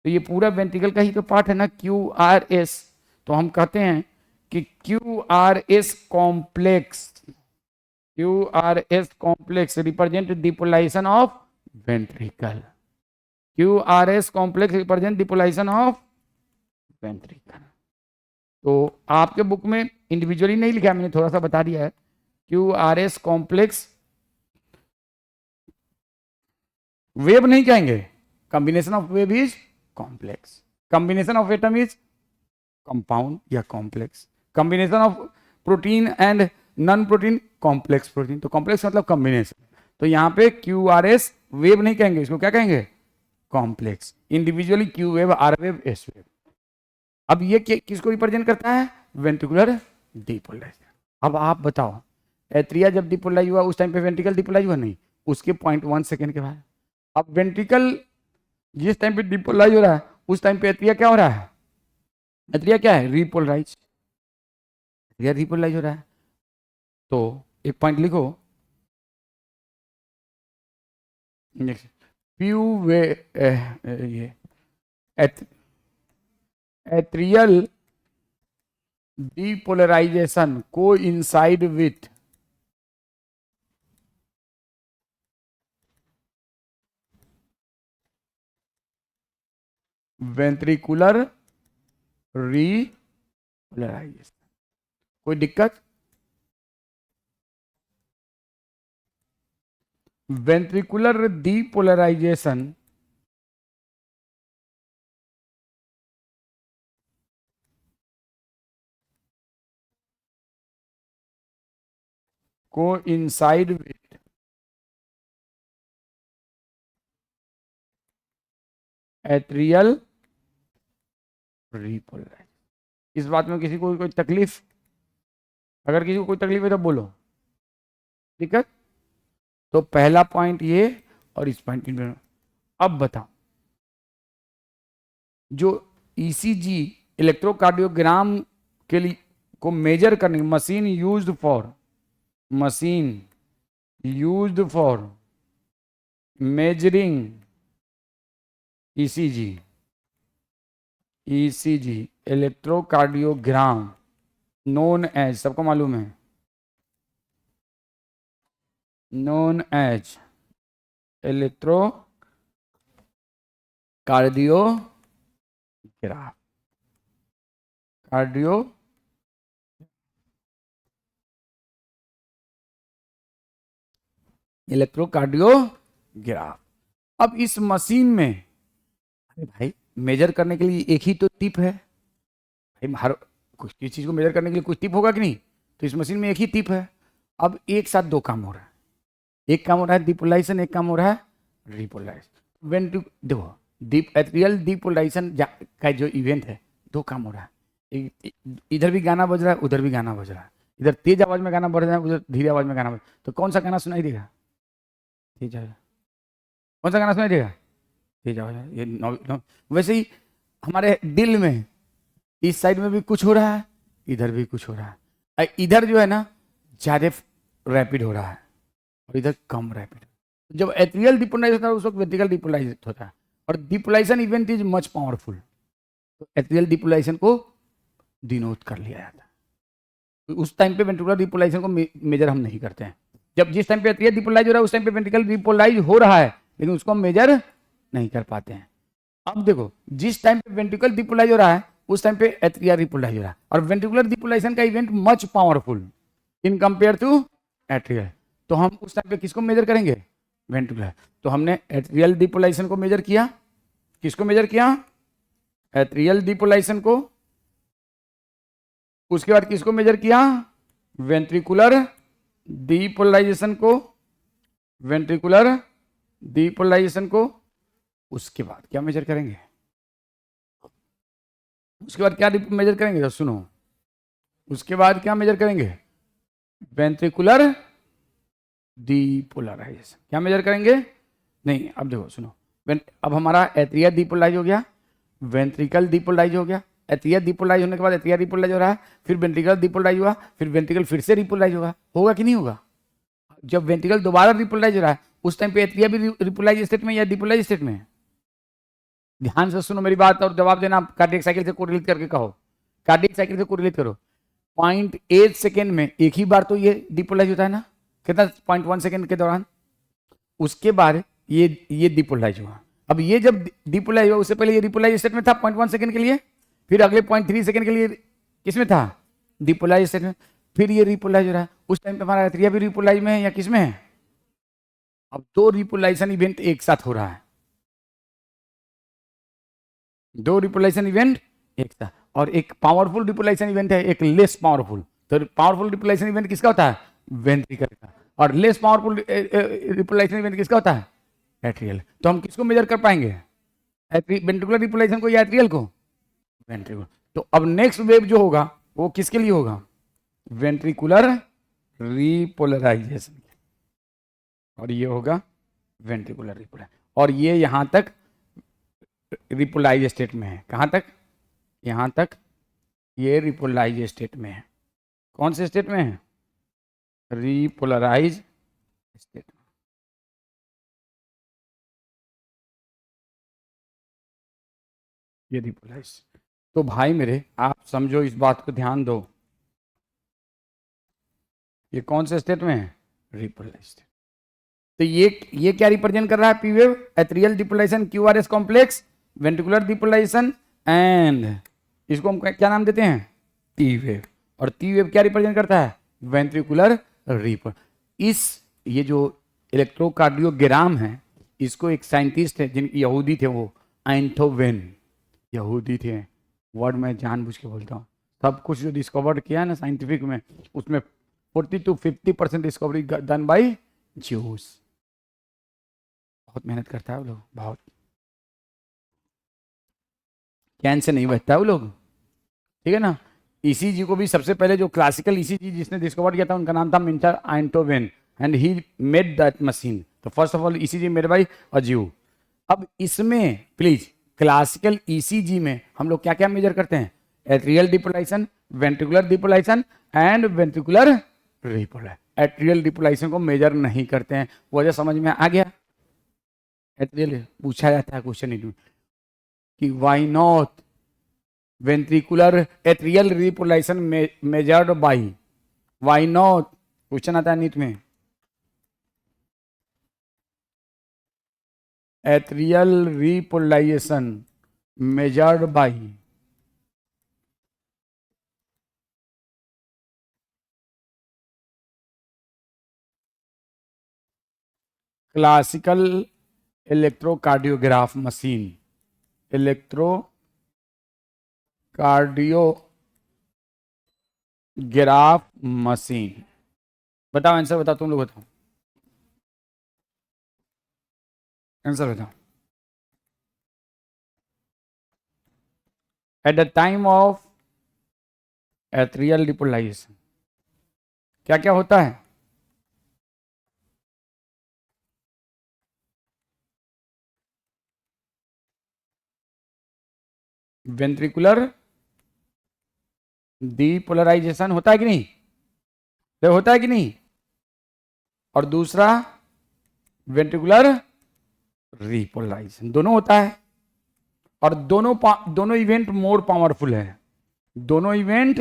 Speaker 1: तो ये पूरा वेंट्रिकल का ही तो पार्ट है ना, क्यू आर एस। तो हम कहते हैं कि Q R S complex, Q R S complex represent depolarization of ventricle, Q R S complex represent depolarization of ventricle. तो आपके बुक में इंडिविजुअली नहीं लिखा है, मैंने थोड़ा सा बता दिया है, Q R S complex wave नहीं कहेंगे, combination of wave is complex, combination of atom is compound या complex, combination of protein and non protein complex protein. तो कॉम्प्लेक्स मतलब कॉम्बिनेशन। तो यहाँ पे क्यू आर एस वेव नहीं कहेंगे, इसको क्या कहेंगे? Complex. Individually Q wave, R wave, S wave. अब ये किसको रिप्रेजेंट करता है? Ventricular depolarization. अब आप बताओ एट्रिया जब डिपोलाइज हुआ उस टाइम पे वेंट्रिकल डिपोलाइज हुआ? नहीं, उसके 0.1 सेकेंड के बाद। अब वेंट्रिकल जिस टाइम पे डिपोलाइज हो रहा है उस टाइम पे एट्रिया क्या हो रहा है? एट्रिया क्या है? रिपोलराइज, एट्रिया रिपोलराइज हो रहा है। तो एक पॉइंट लिखो, प्यू वे ये एट्रियल डिपोलराइजेशन को इंसाइड विथ वेंट्रिकुलर रीपोलराइजेशन। कोई दिक्कत? वेंट्रिकुलर डिपोलराइजेशन को इंसाइड विथ एट्रियल रिपोलराइजेशन। इस बात में किसी को कोई तकलीफ? अगर किसी को कोई तकलीफ है तो बोलो। दिक्कत? तो पहला पॉइंट ये और इस पॉइंट में। अब बताओ जो ईसीजी इलेक्ट्रोकार्डियोग्राम के लिए को मेजर करने की machine used for measuring ECG electrocardiogram known as, सबको मालूम है, known as electrocardiograph, cardio electrocardiograph. अब इस मशीन में, अरे भाई मेजर करने के लिए एक ही तो टिप है भाई, हर कुछ किसी चीज को मेजर करने के लिए कुछ टिप होगा कि नहीं, तो इस मशीन में एक ही टिप है। अब एक साथ दो काम हो रहा है, एक काम हो रहा है डिपोलाइजेशन, एक काम हो रहा है रिपोलाइजेशन। व्हेन टू देखो डीप एट्रियल डिपोलाइजेशन का जो इवेंट है, दो काम हो रहा है, इधर भी गाना बज रहा है, उधर भी गाना बज रहा है, इधर तेज आवाज में गाना बज रहा है, उधर धीरे आवाज में गाना बज, तो कौन सा गाना सुनाई देगा? तेज आवाज, कौन सा गाना सुनाई देगा? तेज आवाज में। ये वैसे ही हमारे दिल में इस साइड में भी कुछ हो रहा है, इधर भी कुछ हो रहा है, इधर जो है ना ज्यादा रैपिड हो रहा है और इधर कम रैपिड। जब एट्रियल डिपोलाइज होता है उस वक्त वेंट्रिकल डिपोलाइज होता है, और डिपोलाइजेशन इवेंट इज मच पावरफुल, तो एट्रियल डिपोलाइजेशन को डिनोट कर लिया जाता है। तो उस टाइम पे वेंट्रिकुलर डिपोलाइजेशन को मेजर हम नहीं करते हैं। जब जिस टाइम पे एट्रियल डिपोलाइज हो रहा है उस टाइम पे वेंट्रिकल डिपोलाइज हो रहा है, लेकिन उसको हम मेजर नहीं कर पाते हैं। अब देखो जिस टाइम पे वेंट्रिकल डिपोलाइज हो रहा है उस टाइम पे एट्रियल डिपोलाइज हो रहा है, और वेंट्रिकुलर डिपोलाइजेशन का event much powerful in compare to atrial. तो हम उस टाइम पे किसको मेजर करेंगे? वेंट्रिकुलर। तो हमने एट्रियल डिपोलाइजेशन को मेजर किया, किसको मेजर किया? एट्रियल डिपोलाइजेशन को। उसके बाद किसको मेजर किया? वेंट्रिकुलर डिपोलाइजेशन को, वेंट्रिकुलर डिपोलाइजेशन को। उसके बाद क्या मेजर करेंगे? उसके बाद क्या मेजर करेंगे? तो सुनो, उसके बाद क्या मेजर करेंगे? Ventricular depolarisation. क्या मेजर करेंगे? नहीं, अब देखो सुनो, अब हमारा एट्रियल डिपोलाइज हो गया, वेंट्रिकल डिपोलाइज हो गया, एट्रियल डिपोलाइज होने के बाद एट्रियल डिपोलाइज हो रहा है, फिर वेंट्रिकल डिपोलाइज हुआ, फिर वेंट्रिकल फिर से डिपोलाइज होगा कि नहीं होगा? जब वेंट्रिकल दोबारा डिपोलाइज हो रहा है उस टाइम पे एट्रिया भी डिपोलाइज स्टेट में या डिपोलाइज स्टेट में? ध्यान से सुनो मेरी बात और जवाब देना, कार्डियक साइकिल से कोरिलेट करके कहो, कार्डियक साइकिल से कोरिलेट करो। 0.8 सेकेंड में एक ही बार तो ये डिपोलाइज होता है ना, कितना? 0.1 सेकेंड के दौरान। उसके बाद ये डिपोलाइज हुआ। अब ये जब डिपोलाइज हुआ उससे पहले ये डिपोलाइज स्टेट में था 0.1 सेकेंड के लिए, फिर अगले 0.3 सेकेंड के लिए किसमें था? डिपोलाइज स्टेट में, फिर ये रिपोलाइज हो रहा है। उस टाइम पे हमारा एट्रिया भी रिपोलाइज में है या किसमें है? अब दो रिपोलाइजेशन इवेंट एक साथ हो रहा है, दो रिपोलाइजेशन इवेंट एक साथ, और एक पावरफुल रिपोलाइजेशन इवेंट है, एक लेस पावरफुल। तो पावरफुल रिपोलाइजेशन इवेंट किसका होता है? वेंट्रिकल का। और लेस पावरफुल रिपोलाइजेशन इवेंट किसका होता है? एट्रियल। तो हम किसको मेजर कर पाएंगे? वेंट्रिकुलर रिपोलाइजेशन को या एट्रियल को? वेंट्रिकुलर। तो अब नेक्स्ट वेव जो होगा वो किसके लिए होगा? वेंट्रिकुलर रिपोलराइजेशन, और ये होगा वेंट्रिकुलर रिपोलराइजेशन, और ये यहां तक रिपोलाइज स्टेट में है। कहां तक? यहां तक ये रिपोलाइज स्टेट में है। कौन से स्टेट में है? Repolarise state. ये रिपोलाइज। तो भाई मेरे आप समझो, इस बात को ध्यान दो, ये कौन से स्टेट में है? Repolarize state. तो ये क्या रिप्रेजेंट कर रहा है? P wave, atrial depolarization, QRS complex, ventricular depolarization, and इसको हम क्या नाम देते हैं? T wave. और टी वेव क्या रिप्रेजेंट करता है? Ventricular repol. इस ये जो इलेक्ट्रोकार्डियोग्राम है, इसको एक साइंटिस्ट है जिन यहूदी थे, वो एंटोवेन यहूदी थे, वर्ड में जानबूझ के बोलता हूँ। सब कुछ जो डिस्कवर किया है ना साइंटिफिक में, उसमें 40 to 50% discovery done by juice. बहुत मेहनत करता है वो लोग, बहुत। कैन से नहीं बचता है वो लोग, ठीक है ना। ईसीजी को भी सबसे पहले जो क्लासिकल ईसीजी जिसने डिस्कवर किया था उनका नाम था मिंटर Einthoven, and he made that machine. तो first of all ECG made by अज्यू। अब इसमें प्लीज क्लासिकल ईसीजी में हम लोग क्या क्या मेजर करते हैं? Atrial depolarization, ventricular depolarization and ventricular repolarization. Atrial depolarization को मेजर नहीं करते हैं, वजह समझ में आ गया? एट्रियल पूछा जाता है क्वेश्चन कि why not ventricular atrial repolarization measured by, why not question आता है नीट में। Atrial repolarization measured by classical electrocardiograph machine, electrocardiograph machine. बताओ आंसर बताओ, तुम लोग बताओ आंसर बताओ। At the time of atrial depolarization क्या क्या होता है? वेंट्रिकुलर डीपोलराइजेशन होता है कि नहीं? तो होता है कि नहीं? और दूसरा वेंट्रिकुलर रीपोलराइजेशन, दोनों होता है। और दोनों इवेंट मोर पावरफुल है, दोनों इवेंट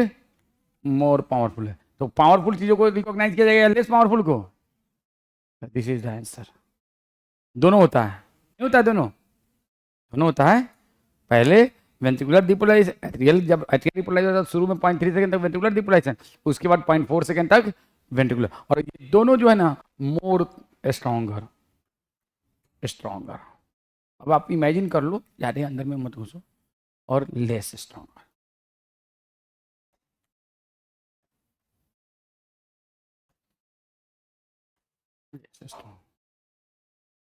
Speaker 1: मोर पावरफुल है। तो पावरफुल चीजों को रिकॉग्नाइज किया जाएगा, लेस पावरफुल को। This is the answer. दोनों होता है, नहीं होता है? दोनों दोनों होता है। पहले वेंट्रिकुलर डिपोलाइजेशन, जब एट्रियल डिपोलाइजेशन शुरू में 0.3 सेकंड तक वेंट्रिकुलर डिपोलाइजेशन, उसके बाद 0.4 सेकंड तक वेंट्रिकुलर। और ये दोनों जो है ना मोर स्ट्रॉन्गर स्ट्रॉन्गर। अब आप इमेजिन कर लो, ज़्यादा अंदर में मत घुसो। और लेस स्ट्रॉन्गर।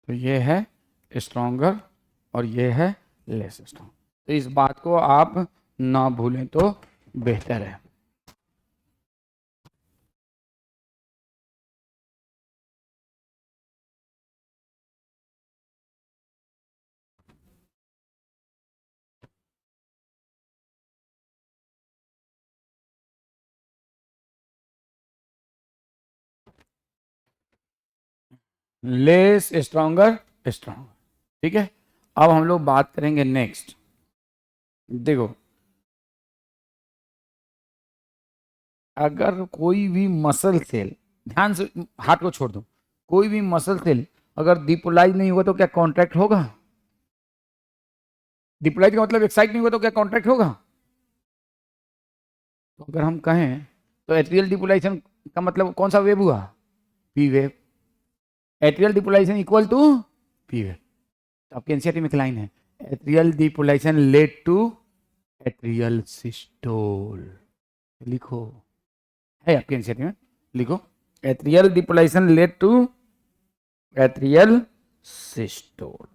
Speaker 1: तो ये है स्ट्रॉन्गर और ये है लेस स्ट्रॉन्ग। तो इस बात को आप ना भूलें तो बेहतर है। लेस स्ट्रॉन्गर स्ट्रॉन्गर, ठीक है। अब हम लोग बात करेंगे नेक्स्ट। देखो, अगर कोई भी मसल सेल, ध्यान से हार्ट को छोड़ दो, कोई भी मसल सेल अगर डिपोलाइज नहीं हुआ तो क्या कॉन्ट्रैक्ट होगा? डिपोलाइज का मतलब एक्साइट नहीं हुआ तो क्या कॉन्ट्रैक्ट होगा? तो अगर हम कहें तो एट्रियल डिपोलाइजेशन का मतलब कौन सा वेव हुआ? P wave. Atrial depolarization equal to P wave. तो आपके एनसीईआरटी में एक लाइन है, atrial depolarization led to atrial systole. लिखो, है आपके एनसीईआरटी में, लिखो atrial depolarization led to atrial systole.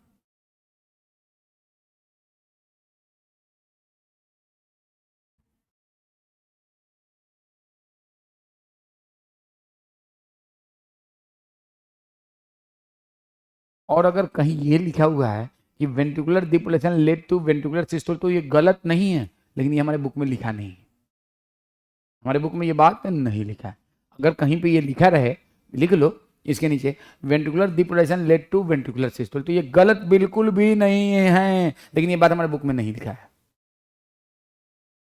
Speaker 1: और अगर कहीं ये लिखा हुआ है कि ventricular depolarization led to ventricular systole, तो ये गलत नहीं है, लेकिन ये हमारे बुक में लिखा नहीं है। हमारे बुक में ये बात नहीं लिखा है। अगर कहीं पे ये लिखा रहे, लिख लो इसके नीचे ventricular depolarization led to ventricular systole, तो ये गलत बिल्कुल भी नहीं है, लेकिन ये बात हमारे बुक में नहीं लिखा है।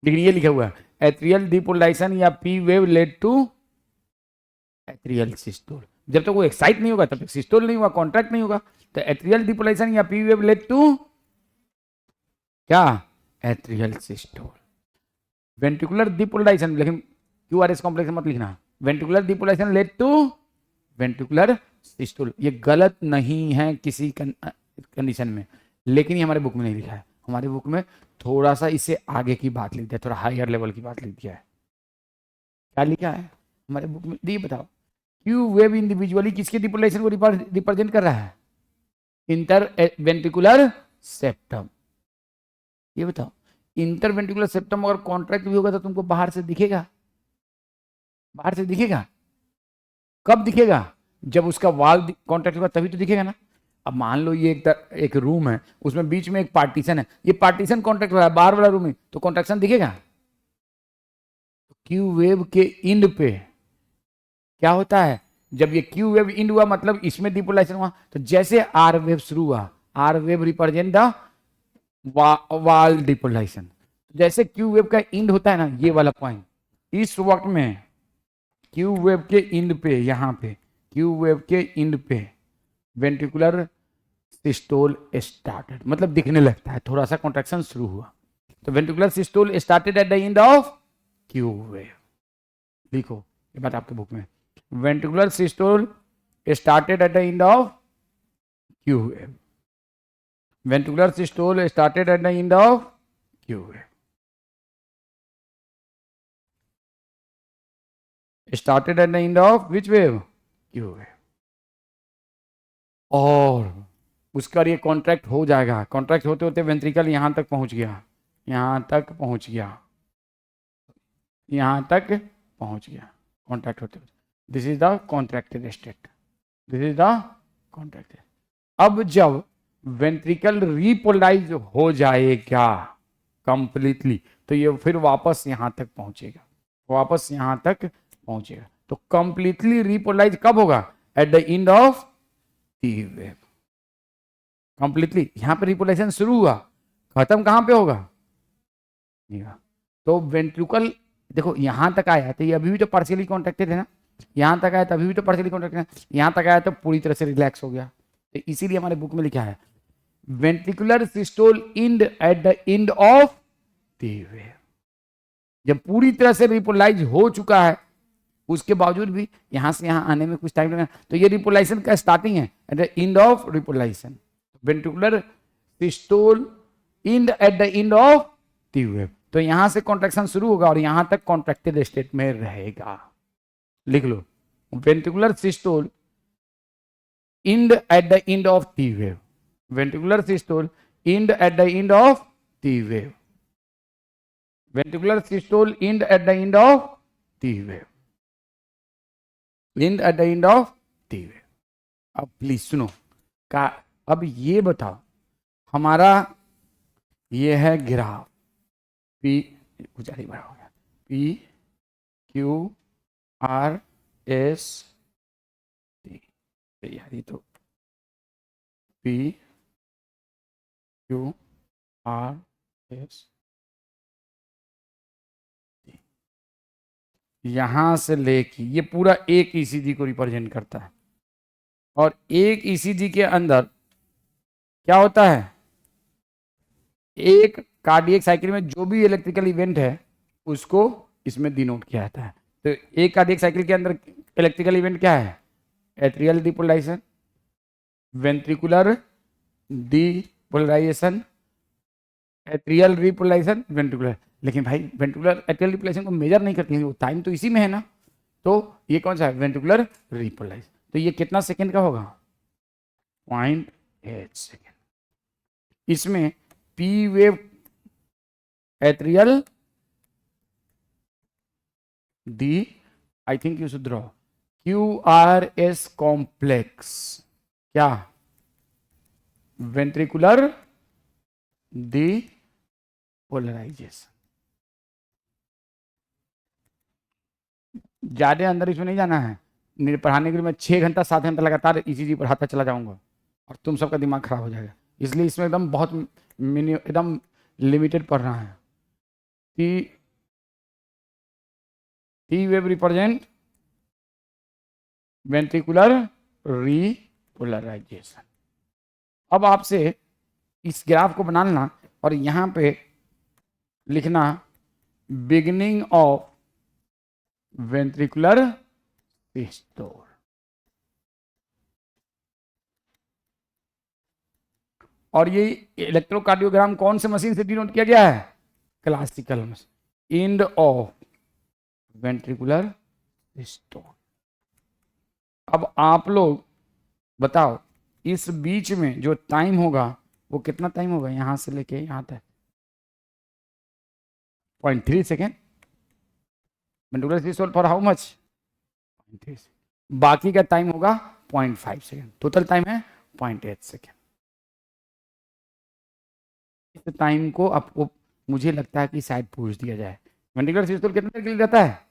Speaker 1: लेकिन ये लिखा हुआ है एट्रियल डिपोलाइजेशन या P wave led to atrial systole. जब तक वो एक्साइट नहीं होगा तब तक सिस्टोल नहीं होगा, कॉन्ट्रैक्ट नहीं होगा। तो एट्रियल डिपोलाइजेशन या पी वेव लेड टू क्या? Atrial systole. वेंट्रिकुलर डिपोलाइजेशन, लेकिन क्यूआरएस कॉम्प्लेक्स मत लिखना। Ventricular depolarization led to ventricular systole, ये गलत नहीं है किसी कंडीशन में, लेकिन ये हमारे बुक में नहीं लिखा है। हमारे बुक में थोड़ा सा इससे आगे की बात लिख दिया, थोड़ा हायर लेवल की बात लिख दिया है। क्या लिखा है हमारे बुक में? ये बताओ, क्यू वेव इंडिविजुअली किसके डिपोलाइजेशन को रिप्रेजेंट कर रहा है? Inter ventricular septum. ये बताओ, इंटर वेंट्रिकुलर सेप्टम अगर कॉन्ट्रैक्ट भी होगा तो तुमको बाहर से दिखेगा? बाहर से दिखेगा? कब दिखेगा? जब उसका वाल कॉन्ट्रैक्ट होगा तभी तो दिखेगा ना। अब मान लो ये एक रूम है, उसमें बीच में एक पार्टीशन है, ये पार्टीशन कॉन्ट्रैक्ट हो रहा है, बाहर वाला रूम है, तो कॉन्ट्रैक्शन दिखेगा? क्यू वेव के इंड पे क्या होता है? जब ये क्यू वेव इंड हुआ मतलब इसमें डिपोलाइजेशन हुआ, तो जैसे आर वेव शुरू हुआ, आर वेव रिप्रेजेंट द वाल डिपोलाइजेशन। जैसे क्यू वेव का इंड होता है ना, ये वाला पॉइंट, इस वक्त में क्यू वेव के इंड पे, यहां पे क्यू वेव के इंड पे वेंट्रिकुलर सिस्टोल स्टार्टेड, मतलब दिखने लगता है, थोड़ा सा कॉन्ट्रैक्शन शुरू हुआ। तो ventricular systole started at the end of Q wave. लिखो ये बात आपके बुक में, ventricular systole started at the end of Q wave. ventricular systole started at the end of Q wave. Started at the end of which wave? Q wave. और उसका ये contract हो जाएगा, कॉन्ट्रैक्ट होते होते वेंट्रिकल यहाँ तक पहुँच गया, यहाँ तक पहुँच गया, यहाँ तक पहुँच गया, कॉन्ट्रैक्ट होते होते। This is the contracted state, this is the contracted. अब जब वेंट्रिकल रिपोलराइज हो जाएगा कंप्लीटली, तो ये फिर वापस यहाँ तक पहुँचेगा, वापस यहाँ तक पहुँचेगा। तो कंप्लीटली रिपोलराइज कब होगा? Eight the end of T wave. Completely यहाँ पे रिपोलाइजेशन शुरू हुआ, खत्म कहाँ पे होगा? तो वेंट्रिकल देखो यहाँ तक आया तो ये अभी भी तो पार्शियली कॉन्ट्रैक्टेड है ना, यहाँ तक आया तो अभी भी तो पार्शियली कॉन्ट्रैक्टेड है, यहाँ तक आया तो पूरी तरह से रिलैक्स हो गया। तो इसीलिए हमारे बुक में लिखा है ventricular systole end at the end of T wave. जब पूरी तरह से रिपोलाइज हो चुका है, उसके बावजूद भी यहाँ से यहाँ आने में कुछ टाइम लगेगा, तो ये रिपोलाइजेशन का स्टार्टिंग है at the end of repolarization. Ventricular systole end at the end of T wave. तो यहां से कॉन्ट्रैक्शन शुरू होगा और यहां तक कॉन्ट्रैक्टेड स्टेट में रहेगा। लिख लो, ventricular systole end at the end of T wave, ventricular systole end at the end of T wave, ventricular systole end at the end of T wave, end at the end of T wave. अब please सुनो का, अब ये बताओ, हमारा ये है graph P, कुछ ज़्यादा बड़ा हो गया, P Q R S T. यार ये तो P Q R S T, यहां से लेके ये पूरा एक ईसीजी को रिप्रेजेंट करता है। और एक ईसीजी के अंदर क्या होता है? एक कार्डियक साइकिल में जो भी इलेक्ट्रिकल इवेंट है उसको इसमें डिनोट किया जाता है। तो एक कार्डियक साइकिल के अंदर इलेक्ट्रिकल इवेंट क्या है? Atrial depolarization, ventricular depolarization, atrial repolarization, ventricular. लेकिन भाई वेंट्रिकुलर एट्रियल डिपोलराइजेशन को मेजर नहीं करते हैं, वो टाइम तो इसी में है ना। तो ये कौन सा है? Ventricular repolarization. तो ये कितना सेकेंड का होगा? 0.8 सेकेंड। इसमें P wave atrial de, I think you should draw Q R S complex, क्या? Ventricular depolarization. ज्यादा अंदर इसमें नहीं जाना है, पढ़ाने के लिए मैं 6 घंटा 7 घंटा लगातार ईसीजी पढ़ाता चला जाऊंगा और तुम सबका दिमाग खराब हो जाएगा। इसलिए इसमें एकदम बहुत एकदम लिमिटेड पढ़ना है। T wave represent ventricular repolarization. अब आपसे इस ग्राफ को बनाना और यहां पे लिखना बिगिनिंग ऑफ वेंट्रिकुलर सिस्टोल। और ये इलेक्ट्रोकार्डियोग्राम कौन से मशीन से डिनोट किया गया है? Classical machine. End of ventricular systole. अब आप लोग बताओ, इस बीच में जो टाइम होगा वो कितना टाइम होगा? यहां से लेके यहां तक 0.3 second. Ventricular systole for how much? 0.3। बाकी का टाइम होगा 0.5 सेकेंड। टोटल टाइम है 0.8 सेकेंड। इस टाइम को आपको मुझे लगता है कि शायद पूछ दिया जाए, वेंट्रिकुलर सिस्टोल कितने देर के लिए रहता है?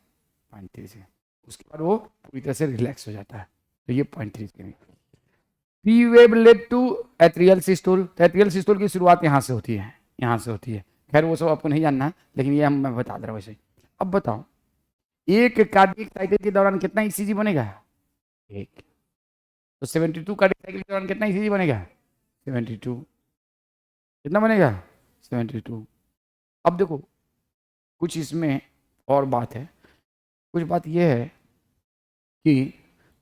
Speaker 1: 0.3 सेकेंड। उसके बाद वो पूरी तरह से रिलैक्स हो जाता है। तो ये 0.3 second. P wave led to atrial systole. तो एट्रियल सिस्टोल की शुरुआत यहाँ से होती है, यहाँ से होती है। खैर वो सब आपको नहीं जानना है, लेकिन ये मैं बता दे रहा हूँ वैसे। अब बताओ, एक कार्डियक साइकिल के दौरान कितना ईसीजी बनेगा? एक। तो 72 कार्डियक साइकिल के दौरान कितना ईसीजी बनेगा? 72। कितना बनेगा? 72। अब देखो कुछ इसमें और बात है। कुछ बात यह है कि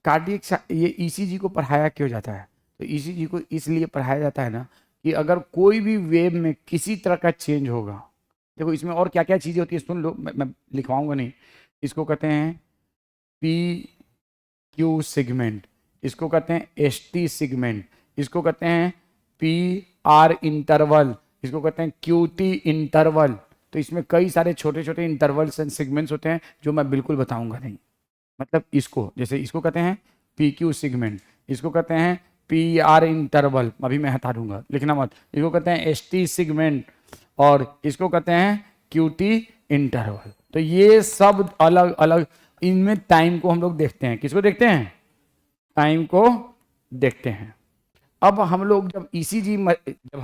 Speaker 1: कार्डियक ये ईसीजी को पढ़ाया क्यों जाता है? तो ईसीजी को इसलिए पढ़ाया जाता है ना कि अगर कोई भी वेव में किसी तरह का चेंज होगा, देखो इसमें और क्या क्या चीज़ें होती है सुन लो, मैं लिखवाऊंगा नहीं। इसको कहते हैं पी क्यू सिगमेंट, इसको कहते हैं एस टी सिगमेंट, इसको कहते हैं पी आर इंटरवल, इसको कहते हैं क्यू टी इंटरवल। तो इसमें कई सारे छोटे छोटे इंटरवल्स एंड सिगमेंट्स होते हैं जो मैं बिल्कुल बताऊंगा नहीं। मतलब इसको, जैसे इसको कहते हैं पी क्यू सिगमेंट, इसको कहते हैं पी आर इंटरवल, अभी मैं हटा दूंगा लिखना मत, इसको कहते हैं एस टी सिगमेंट, और इसको कहते हैं क्यू टी इंटरवल। तो ये सब अलग अलग, इनमें टाइम को हम लोग देखते हैं। किसको देखते हैं? टाइम को देखते हैं। अब हम लोग जब ईसीजी, जब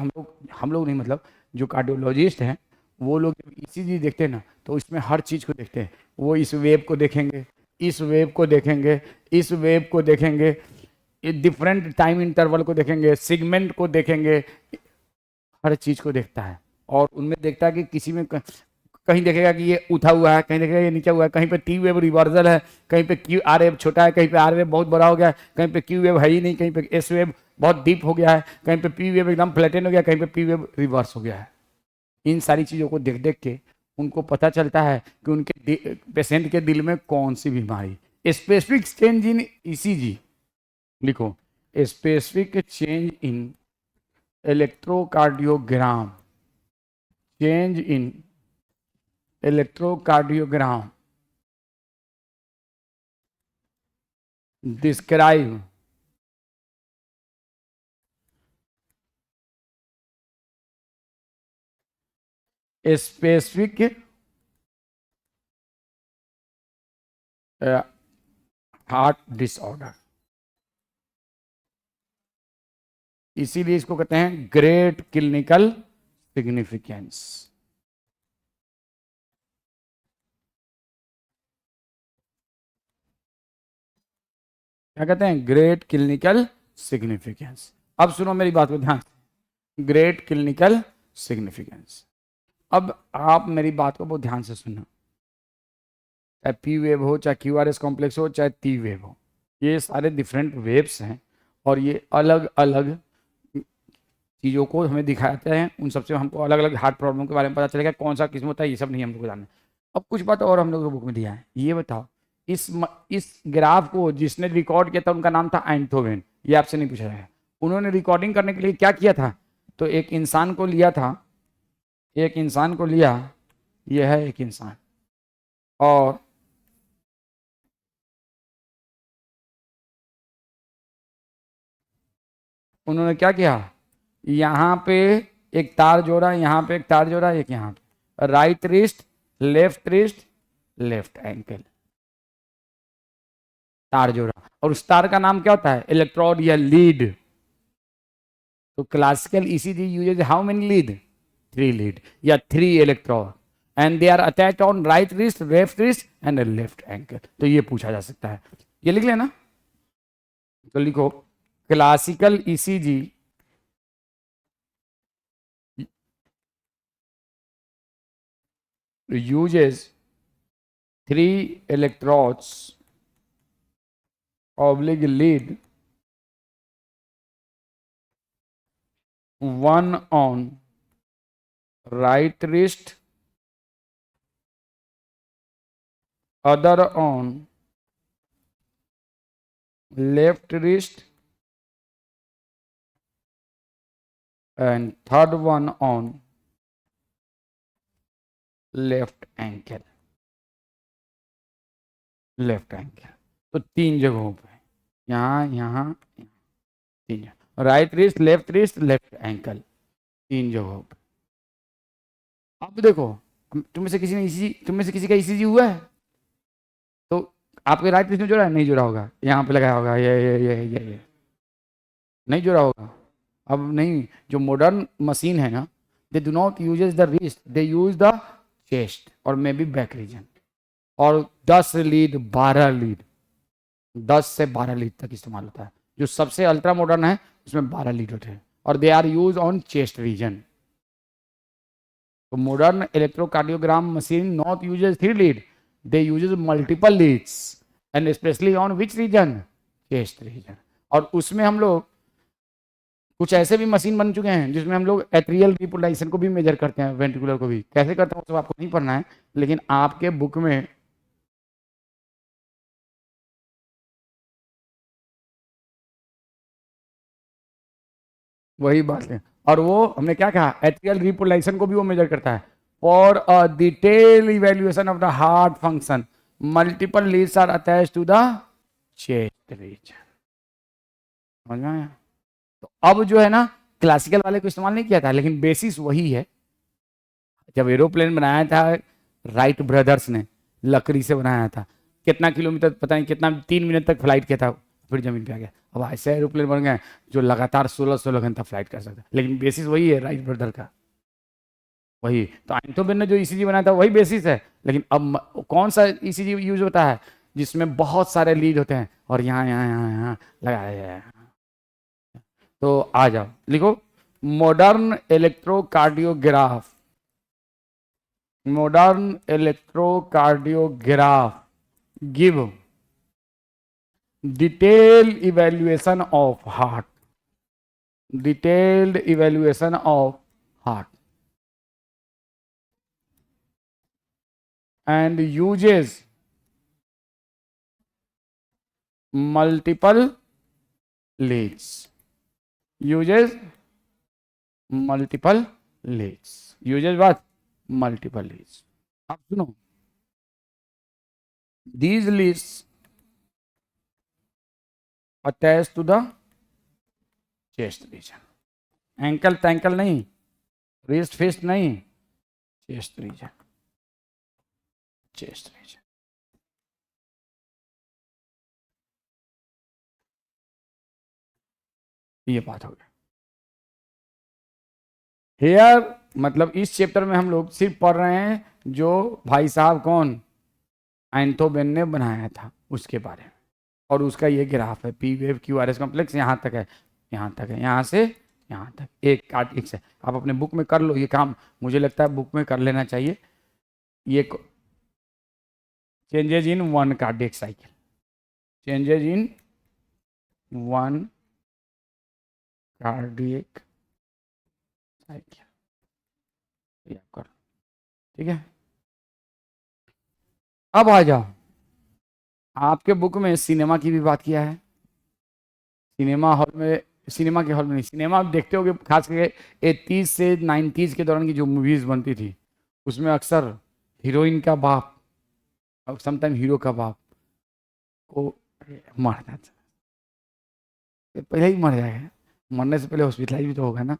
Speaker 1: हम लोग नहीं मतलब जो कार्डियोलॉजिस्ट हैं वो लोग जब ईसीजी देखते हैं ना, तो इसमें हर चीज़ को देखते हैं। वो इस वेव को देखेंगे, इस वेव को देखेंगे, इस वेव को देखेंगे, डिफरेंट टाइम इंटरवल को देखेंगे, सिगमेंट को देखेंगे, हर चीज़ को देखता है। और उनमें देखता है कि किसी में कहीं देखेगा कि ये उठा हुआ है, कहीं देखेगा ये नीचे हुआ है, कहीं पे टी वेव रिवर्सल है, कहीं पे क्यू आर वेव छोटा है, कहीं पे आर वेव बहुत बड़ा हो गया है, कहीं पे क्यू वेव है ही नहीं, कहीं पे एस वेव बहुत डीप हो गया है, कहीं पे पी वेव एकदम फ्लैटन हो गया, कहीं पे पी वेव रिवर्स हो गया है। इन सारी चीज़ों को देख देख के उनको पता चलता है कि उनके पेशेंट के दिल में कौन सी बीमारी। स्पेसिफिक चेंज इन ईसीजी लिखो, specific change in electrocardiogram, change in electrocardiogram describe specific heart disorder. इसीलिए इसको कहते हैं ग्रेट क्लिनिकल सिग्निफिकेंस। क्या कहते हैं? Great clinical significance. अब सुनो मेरी बात को ध्यान से, ग्रेट क्लिनिकल सिग्निफिकेंस। अब आप मेरी बात को बहुत ध्यान से सुनना, चाहे पी वेव हो, चाहे क्यू आर एस कॉम्प्लेक्स हो, चाहे टी वेव हो, ये सारे डिफरेंट वेव्स हैं और ये अलग अलग चीज़ों को हमें दिखाते हैं। उन सबसे हमको अलग अलग हार्ट प्रॉब्लम के बारे में पता चलेगा, कौन सा किस्म होता है, ये सब नहीं हम लोग को जानना। अब कुछ बात और हम लोग बुक में दिया है, ये बताओ इस ग्राफ को जिसने रिकॉर्ड किया था उनका नाम था एंथोवेन। ये आपसे नहीं पूछा जाएगा। उन्होंने रिकॉर्डिंग करने के लिए क्या किया था? तो एक इंसान को लिया था, एक इंसान को लिया, यह है एक इंसान, और उन्होंने क्या किया, यहाँ पे एक तार जोड़ा, यहाँ पे एक तार जोड़ा, एक यहाँ पे, राइट रिस्ट, लेफ्ट एंकल, तार जोड़ा, और उस तार का नाम क्या होता है? इलेक्ट्रोड या लीड। तो classical ECG uses how many lead? 3 lead या 3 electrode, and they are attached on right wrist, left wrist and left ankle. तो ये पूछा जा सकता है, ये लिख लेना। तो लिखो classical ECG uses 3 electrodes oblique lead, one on right wrist, other on left wrist, and third one on left ankle, left ankle. तो 3 जगहों पे, यहाँ यहाँ 3 जगह, राइट रिस्ट, लेफ्ट एंकल, 3 जगहों पे। अब देखो, तुम में से किसी का ईसीजी हुआ है? तो आपके राइट रिस्ट में जुड़ा है? नहीं जुड़ा होगा, यहाँ पे लगाया होगा, ये नहीं जुड़ा होगा। अब नहीं, जो मॉडर्न मशीन है ना, they do not uses the wrist, they use the chest और मे बी बैक रीजन। और 10 लीड 12 लीड, 10 से 12 लीड तक इस्तेमाल होता है। जो सबसे अल्ट्रा मॉडर्न है उसमें 12 लीड होते हैं, और they are use on chest region. तो modern electrocardiogram machine not uses 3 lead, they uses multiple leads, and specially on which region? Chest region. और उसमें हम लोग कुछ ऐसे भी मशीन बन चुके हैं जिसमें हम लोग एट्रियल रिपोर्टाइजेशन को भी मेजर करते हैं, वेंट्रिकुलर को भी कैसे करते हैं वो सब आपको नहीं पढ़ना है, लेकिन आपके बुक में वही बात है। और वो हमने क्या कहा, एट्रियल रिपोर्टाइजेशन को भी वो मेजर करता है। For a detail evaluation of the heart function multiple leads are attach to the chest region. समझ में आया? तो अब जो है ना, क्लासिकल वाले को इस्तेमाल नहीं किया था, लेकिन बेसिस वही है। जब एरोप्लेन बनाया था राइट ब्रदर्स ने, लकड़ी से बनाया था, कितना किलोमीटर पता नहीं कितना, 3 मिनट तक फ्लाइट किया था, फिर जमीन पे आ गया। अब ऐसे एरोप्लेन बन गए जो लगातार 16-16 घंटा फ्लाइट कर सकता है, लेकिन बेसिस वही है राइट ब्रदर का, वही। तो आइंथोबेन ने जो ईसीजी बनाया था वही बेसिस है, लेकिन अब कौन सा ईसीजी यूज होता है जिसमें बहुत सारे लीड होते हैं और यहाँ यहाँ यहाँ यहाँ लगाया जाए। तो आ जाओ लिखो, modern electrocardiograph, modern electrocardiograph give detailed evaluation of heart, detailed evaluation of heart and uses multiple leads, uses multiple leads, uses what, multiple leads। आप सुनो, these leads attached to the chest region, ankle tankle नहीं, wrist fist नहीं, chest region, chest region. ये बात हो गई। Hair मतलब इस चैप्टर में हम लोग सिर्फ पढ़ रहे हैं जो भाई साहब कौन, आइंथोबेन ने बनाया था उसके बारे में, और उसका ये ग्राफ है, P wave Q R S complex यहाँ तक है, यहाँ तक है, यहाँ से यहाँ तक एक कार्डियक से। आप अपने बुक में कर लो ये काम, मुझे लगता है बुक में कर लेना चाहिए। ये changes in one cardiac cycle, changes in one cardiac cycle, ये आप कर, ठीक है। अब आ जाओ, आपके बुक में सिनेमा की भी बात किया है। सिनेमा हॉल में, सिनेमा के हॉल में नहीं, सिनेमा आप देखते होगे खास करके 80s से 90s के दौरान की जो मूवीज बनती थी उसमें अक्सर हीरोइन का बाप और समटाइम हीरो का बाप को मार जाता, पहले ही मर जाएगा, मरने से पहले हॉस्पिटलाइज भी तो होगा ना,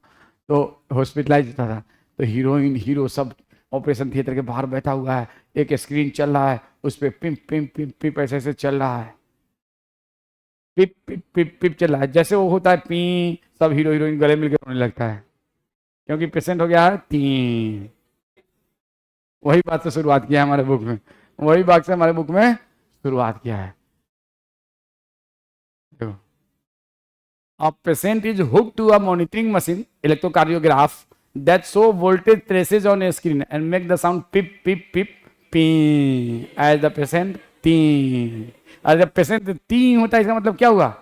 Speaker 1: तो हॉस्पिटलाइज होता था। तो हीरोइन हीरो सब ऑपरेशन थिएटर के बाहर बैठा हुआ है, एक स्क्रीन चल रहा है, उस पर पिप पिप पिप पिप ऐसे ऐसे चल रहा है, पिप पिप पिप पिप चल रहा है, जैसे वो होता है पी, सब हीरो हीरोइन गले मिलकर रोने लगता है क्योंकि पेशेंट हो गया है तीन। वही बात से शुरुआत किया है हमारे बुक में, वही बात से हमारे बुक में शुरुआत किया है। A patient is hooked to a monitoring machine, electrocardiograph, that show voltage traces on a screen and make the sound pip pip pip ping as the patient ती। और जब पेशेंट ती होता है इसका मतलब क्या हुआ,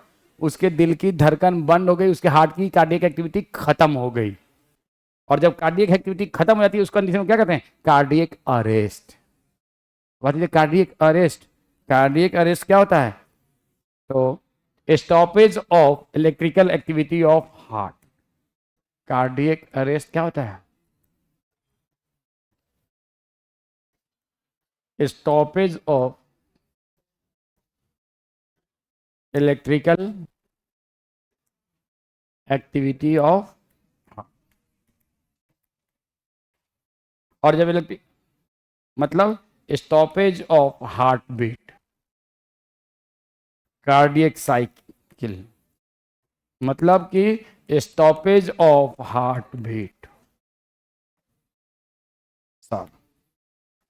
Speaker 1: उसके दिल की धड़कन बंद हो गई, उसके हार्ट की कार्डियक एक्टिविटी खत्म हो गई। और जब कार्डियक एक्टिविटी खत्म हो जाती है उस कंडीशन को क्या कहते हैं, cardiac arrest. What is cardiac arrest, cardiac arrest क्या होता है, तो stoppage of electrical activity of heart. Cardiac arrest क्या होता है, stoppage of electrical activity of, और जब इलेक्ट्रिक मतलब stoppage of heart beat, cardiac cycle मतलब कि स्टॉपेज ऑफ हार्ट बीट। सब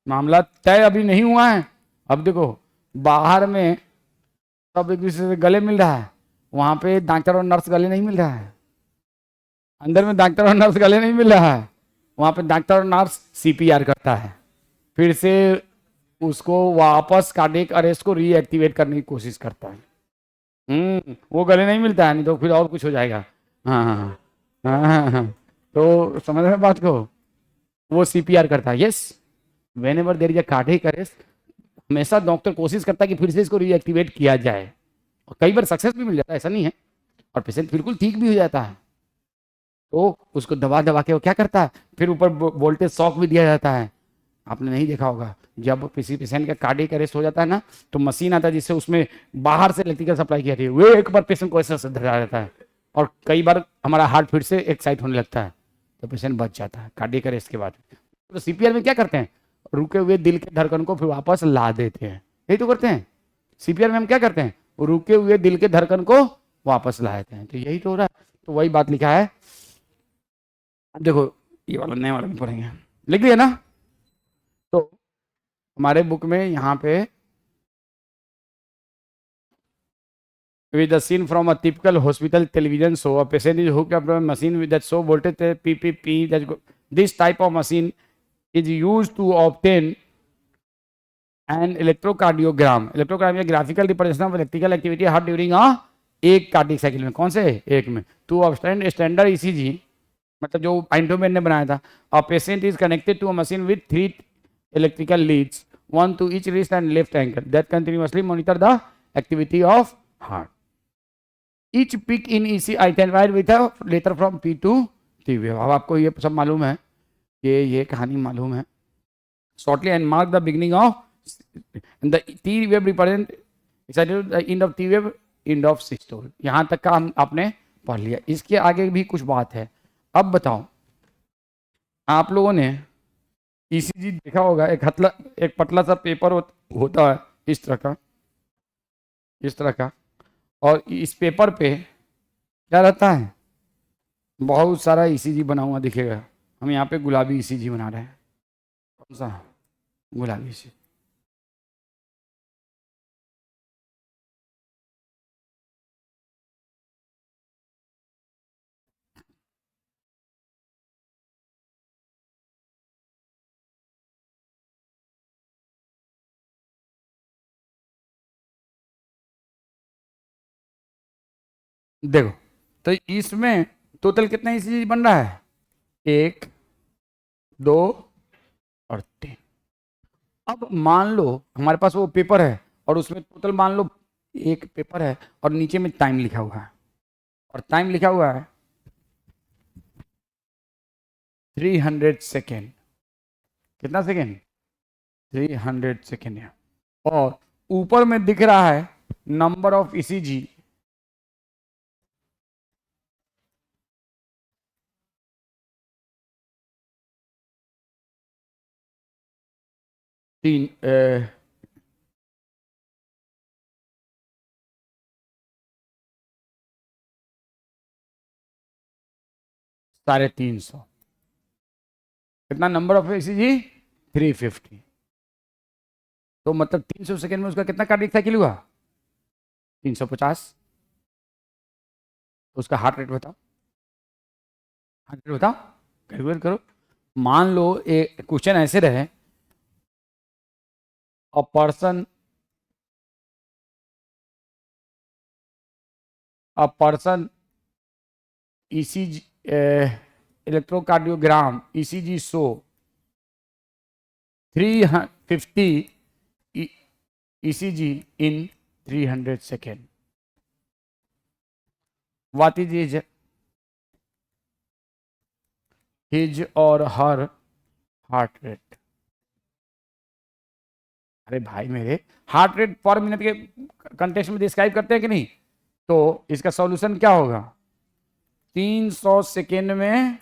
Speaker 1: मामला तय अभी नहीं हुआ है। अब देखो बाहर में सब एक दूसरे से गले मिल रहा है, वहां पे डॉक्टर और नर्स गले नहीं मिल रहा है, अंदर में डॉक्टर और नर्स गले नहीं मिल रहा है, वहां पे डॉक्टर और नर्स सीपीआर करता है, फिर से उसको वापस कार्डियक अरेस्ट को रीएक्टिवेट करने की कोशिश करता है। वो गले नहीं मिलता है, नहीं तो फिर और कुछ हो जाएगा। हाँ हाँ हाँ हाँ हाँ हाँ। तो समझ रहे हैं बात को, वो सीपीआर करता है। Yes, when ever there is a cardiac arrest, हमेशा डॉक्टर कोशिश करता है कि फिर से इसको रीएक्टिवेट किया जाए, और कई बार सक्सेस भी मिल जाता है, ऐसा नहीं है, और पेशेंट बिल्कुल ठीक भी हो जाता है। तो उसको दबा दबा के वो क्या करता है, फिर ऊपर वोल्टेज शॉक भी दिया जाता है। आपने नहीं देखा होगा, जब किसी पेशेंट का कार्डियक अरेस्ट हो जाता है ना, तो मशीन आता है जिससे उसमें बाहर से इलेक्ट्रिकल सप्लाई की जाती है, वो एक बार पेशेंट को ऐसे धरा जाता है, और कई बार हमारा हार्ट फिर से एक्साइट होने लगता है, तो पेशेंट बच जाता है कार्डियक अरेस्ट के बाद। तो सीपीआर में क्या करते हैं, रुके हुए दिल के धड़कन को फिर वापस ला देते हैं, यही तो करते हैं। सीपीआर में हम क्या करते हैं, रुके हुए दिल के धड़कन को वापस ला देते हैं, तो यही तो हो रहा है। तो वही बात लिखा है, अब देखो ये वाला नए वाला भी पढ़ेंगे, लिख लिया ना। तो हमारे बुक में यहाँ पे with a scene from a typical hospital television show, a patient is hooked up to a machine with that show voltage PPP. This type of machine is used to obtain an electrocardiogram. Electrocardiogram graphical representation of electrical activity heart during a एक cardiac cycle में, कौन से एक में, to ऑब्स्टेंड standard ECG, मतलब जो आइंटोमेन ने बनाया था। A patient is connected to a machine with 3 electrical leads, 1 to each wrist and left ankle, that continuously monitor the activity of heart. Each peak in EC identified with a letter from P to T wave. अब आपको ये सब मालूम है, ये कहानी मालूम है। Shortly and mark the beginning of the T wave represent the end of T wave, end of systole. यहाँ तक का हम आपने पढ़ लिया, इसके आगे भी कुछ बात है। अब बताओ, आप लोगों ने ईसीजी देखा होगा, एक पतला सा पेपर होता है इस तरह का, इस तरह का, और इस पेपर पे क्या रहता है, बहुत सारा ईसीजी बना हुआ दिखेगा। हम यहाँ पे गुलाबी ईसीजी बना रहे हैं, कौन सा, गुलाबी ईसीजी। देखो, तो इसमें टोटल कितना ईसीजी बन रहा है, 1 2 और 3। अब मान लो हमारे पास वो पेपर है, और उसमें टोटल मान लो एक पेपर है, और नीचे में टाइम लिखा हुआ है, और टाइम लिखा हुआ है 300 सेकेंड। कितना सेकेंड, 300 सेकेंड है, और ऊपर में दिख रहा है नंबर ऑफ ईसीजी, 3 350। कितना नंबर ऑफ ईसीजी, 350। तो मतलब 300 सेकेंड में उसका कितना कार्डियक साइकिल हुआ, 350। तो उसका हार्ट रेट बताओ, हार्ट रेट बताओ, कैलकुलेट करो। मान लो एक क्वेश्चन ऐसे रहे, a person ECG electrocardiogram ECG show 350 ECG in 300 seconds. What is his or her heart rate? अरे भाई मेरे, हार्ट रेट पर मिनट के कंटेक्स्ट में डिस्क्राइब करते हैं कि नहीं, तो इसका सॉल्यूशन क्या होगा, 300 सेकेंड में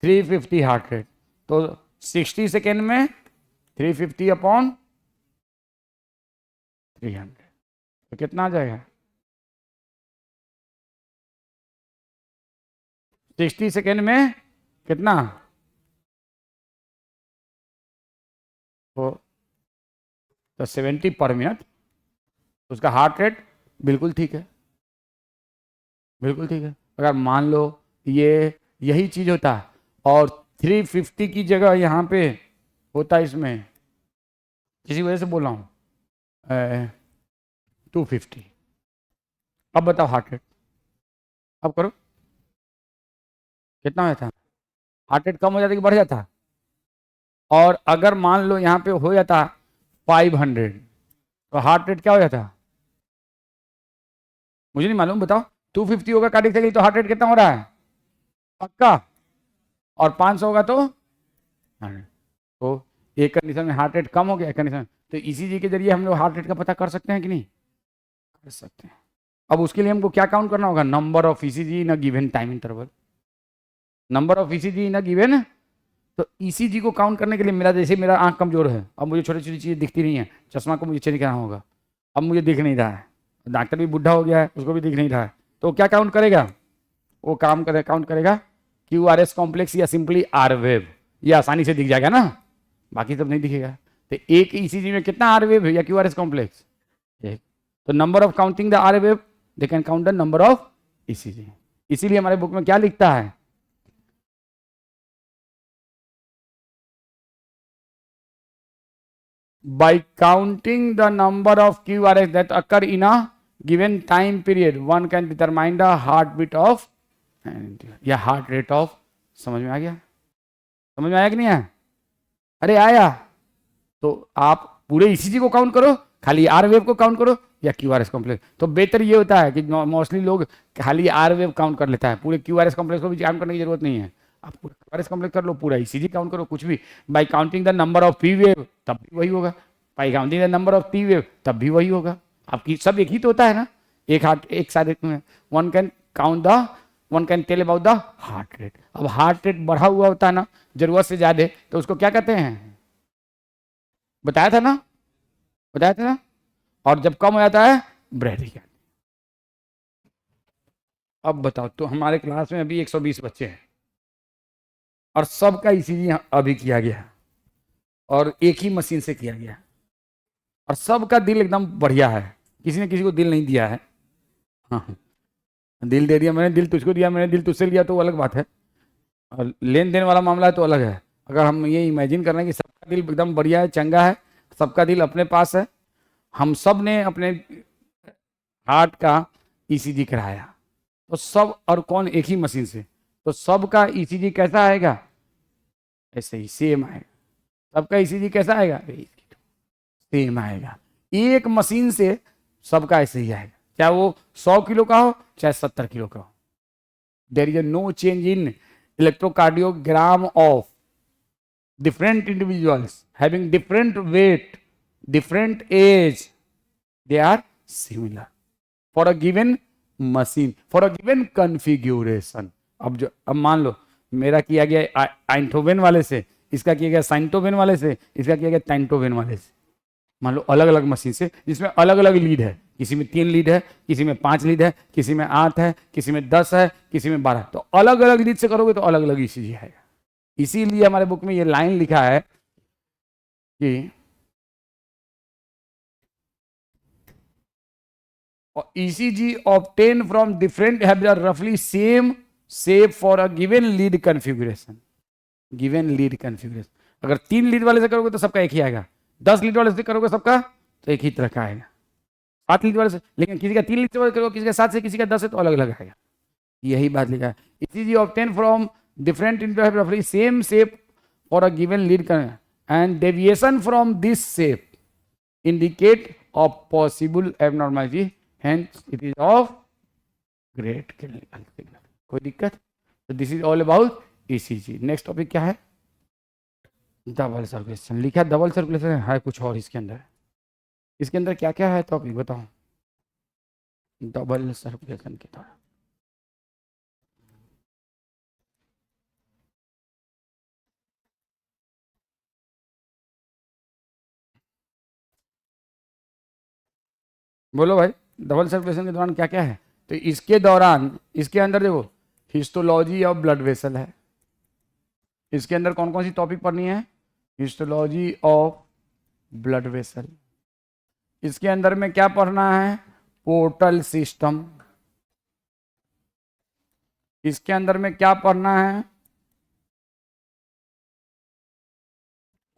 Speaker 1: 350 हार्ट रेट, तो 60 सेकेंड में 350 अपॉन 300, तो कितना आ जाएगा, 60 सेकेंड में कितना, तो 70 पर मिनट, उसका हार्ट रेट बिल्कुल ठीक है, बिल्कुल ठीक है। अगर मान लो ये यही चीज होता है, और 350 की जगह यहाँ पे होता है, इसमें किसी वजह से बोल रहा हूँ 250, अब बताओ हार्ट रेट, अब करो, कितना होया था? हार्ट रेट कम हो जाता कि बढ़ जाता? और अगर मान लो यहाँ पे हो जाता 500, तो हार्ट रेट क्या हो जाता? मुझे नहीं मालूम, बताओ। 250 होगा कार्डियक साइकिल, तो हार्ट रेट कितना हो रहा है? पक्का? और 500 होगा तो 100। तो एक कंडीशन में हार्ट रेट कम हो गया, एक कंडीशन, तो ईसीजी के जरिए हम लोग हार्ट रेट का पता कर सकते हैं कि नहीं? कर सकते हैं। अब उसके लिए हमको क्या काउंट करना होगा? Number of ECG in a given time interval. Number of ECG in a given, तो ईसीजी को काउंट करने के लिए मेरा, जैसे मेरा आंख कमजोर है, अब मुझे छोटी छोटी चीजें दिखती नहीं है, चश्मा को मुझे चेंज करना होगा, अब मुझे दिख नहीं रहा है, डॉक्टर भी बुढ़ा हो गया है, उसको भी दिख नहीं रहा है, तो क्या काउंट करेगा? वो काउंट करेगा क्यू आर एस कॉम्प्लेक्स या सिंपली आर वेव, ये आसानी से दिख जाएगा ना, बाकी सब नहीं दिखेगा। तो एक ईसीजी में कितना आर वेव या क्यू आर एस कॉम्प्लेक्स? एक। तो number of counting the R wave, they can count the number of ECG. इसीलिए हमारे बुक में क्या लिखता है? by counting the number of QRS that occur in a given time period, one can determine the heartbeat of या heart rate of. समझ में आ गया? समझ में आया कि नहीं आया? अरे आया। तो आप पूरे ईसीजी को काउंट करो, खाली आर वेव को काउंट करो, या क्यू आर एस कॉम्प्लेक्स। तो बेहतर ये होता है कि मोस्टली लोग खाली आर वेव काउंट कर लेता है, पूरे क्यू आर एस कॉम्प्लेक्स को भी काउंट करने की जरूरत नहीं है। आप पूरा क्यू आर एस कॉम्प्लेक्स कर लो, पूरा ईसीजी काउंट करो, कुछ भी। By counting the number of P wave, तब भी वही होगा। By counting the number of T wave, तब भी वही होगा। आपकी सब एक ही तो होता है ना, एक हार्ट एक साथ में। One can count the, one can tell about the heart rate. अब हार्ट रेट बढ़ा हुआ होता है ना, जरूरत से ज्यादा, तो उसको क्या कहते हैं? बताया था ना, बताया था ना। और जब कम हो जाता है, ब्रेडिकार्डिया। अब बताओ, तो हमारे क्लास में अभी 120 बच्चे हैं और सबका ईसीजी अभी किया गया, और एक ही मशीन से किया गया, और सबका दिल एकदम बढ़िया है, किसी ने किसी को दिल नहीं दिया है। हाँ, दिल दे दिया मैंने, दिल तुझको दिया मैंने, दिल तुझसे लिया तो अलग बात है, और लेन देन वाला मामला है तो अलग है। अगर हम ये इमेजिन कर रहे हैं कि सबका दिल एकदम बढ़िया है, चंगा है, सबका दिल अपने पास है, हम सब ने अपने हार्ट का ईसीजी कराया, तो सब, और कौन? एक ही मशीन से, तो सबका ईसीजी कैसा आएगा? ऐसे ही सेम आएगा। सबका ईसीजी कैसा आएगा? सेम आएगा। एक मशीन से सबका ऐसे ही आएगा, चाहे वो 100 किलो का हो चाहे 70 किलो का हो। There is no change in electrocardiogram of different individuals having different weight, different age, they are similar for a given machine, for a given configuration। अब मान लो मेरा किया गया आइंटोवेन वाले से, इसका किया गया साइंटोवेन वाले से, इसका किया गया टाइंटोवेन वाले से। मान लो अलग अलग मशीन से, जिसमें अलग अलग लीड है, किसी में 3 लीड है, किसी में 5 लीड है, किसी में 8 है, किसी में 10 है, किसी में 12। तो अलग अलग लीड से करोगे तो अलग अलग ईसीजी आएगा। इसीलिए हमारे बुक में ये लाइन लिखा है कि ECG obtained from different have the roughly same shape for a given lead configuration। Given lead configuration, अगर 3 लीड वाले से करोगे तो सबका एक ही आएगा, 10 लीड वाले से करोगे सबका तो एक ही तरह का आएगा, 7 लीड वाले से, लेकिन किसी का 3 लीड से करोगे, किसी का 7 से, किसी का 10 से, तो अलग अलग आएगा। यही बात लिखा है, ECG obtained from different lead have roughly same shape for a given lead and deviation from this shape indicate a possible abnormality, hence it is of great clinical signal। कोई दिक्कत? तो this is all about ECG. Next topic क्या है? Double circulation. लिखा double circulation है कुछ और इसके अंदर, इसके अंदर क्या क्या है टॉपिक बताओ? डबल सर्कुलेशन के द्वारा बोलो भाई, डबल सर्कुलेशन के दौरान क्या क्या है? तो इसके दौरान, इसके अंदर देखो, हिस्टोलॉजी ऑफ ब्लड वेसल है। इसके अंदर कौन कौन सी टॉपिक पढ़नी है? Histology of blood vessel. इसके अंदर में क्या पढ़ना है? Portal system. इसके अंदर में क्या पढ़ना है?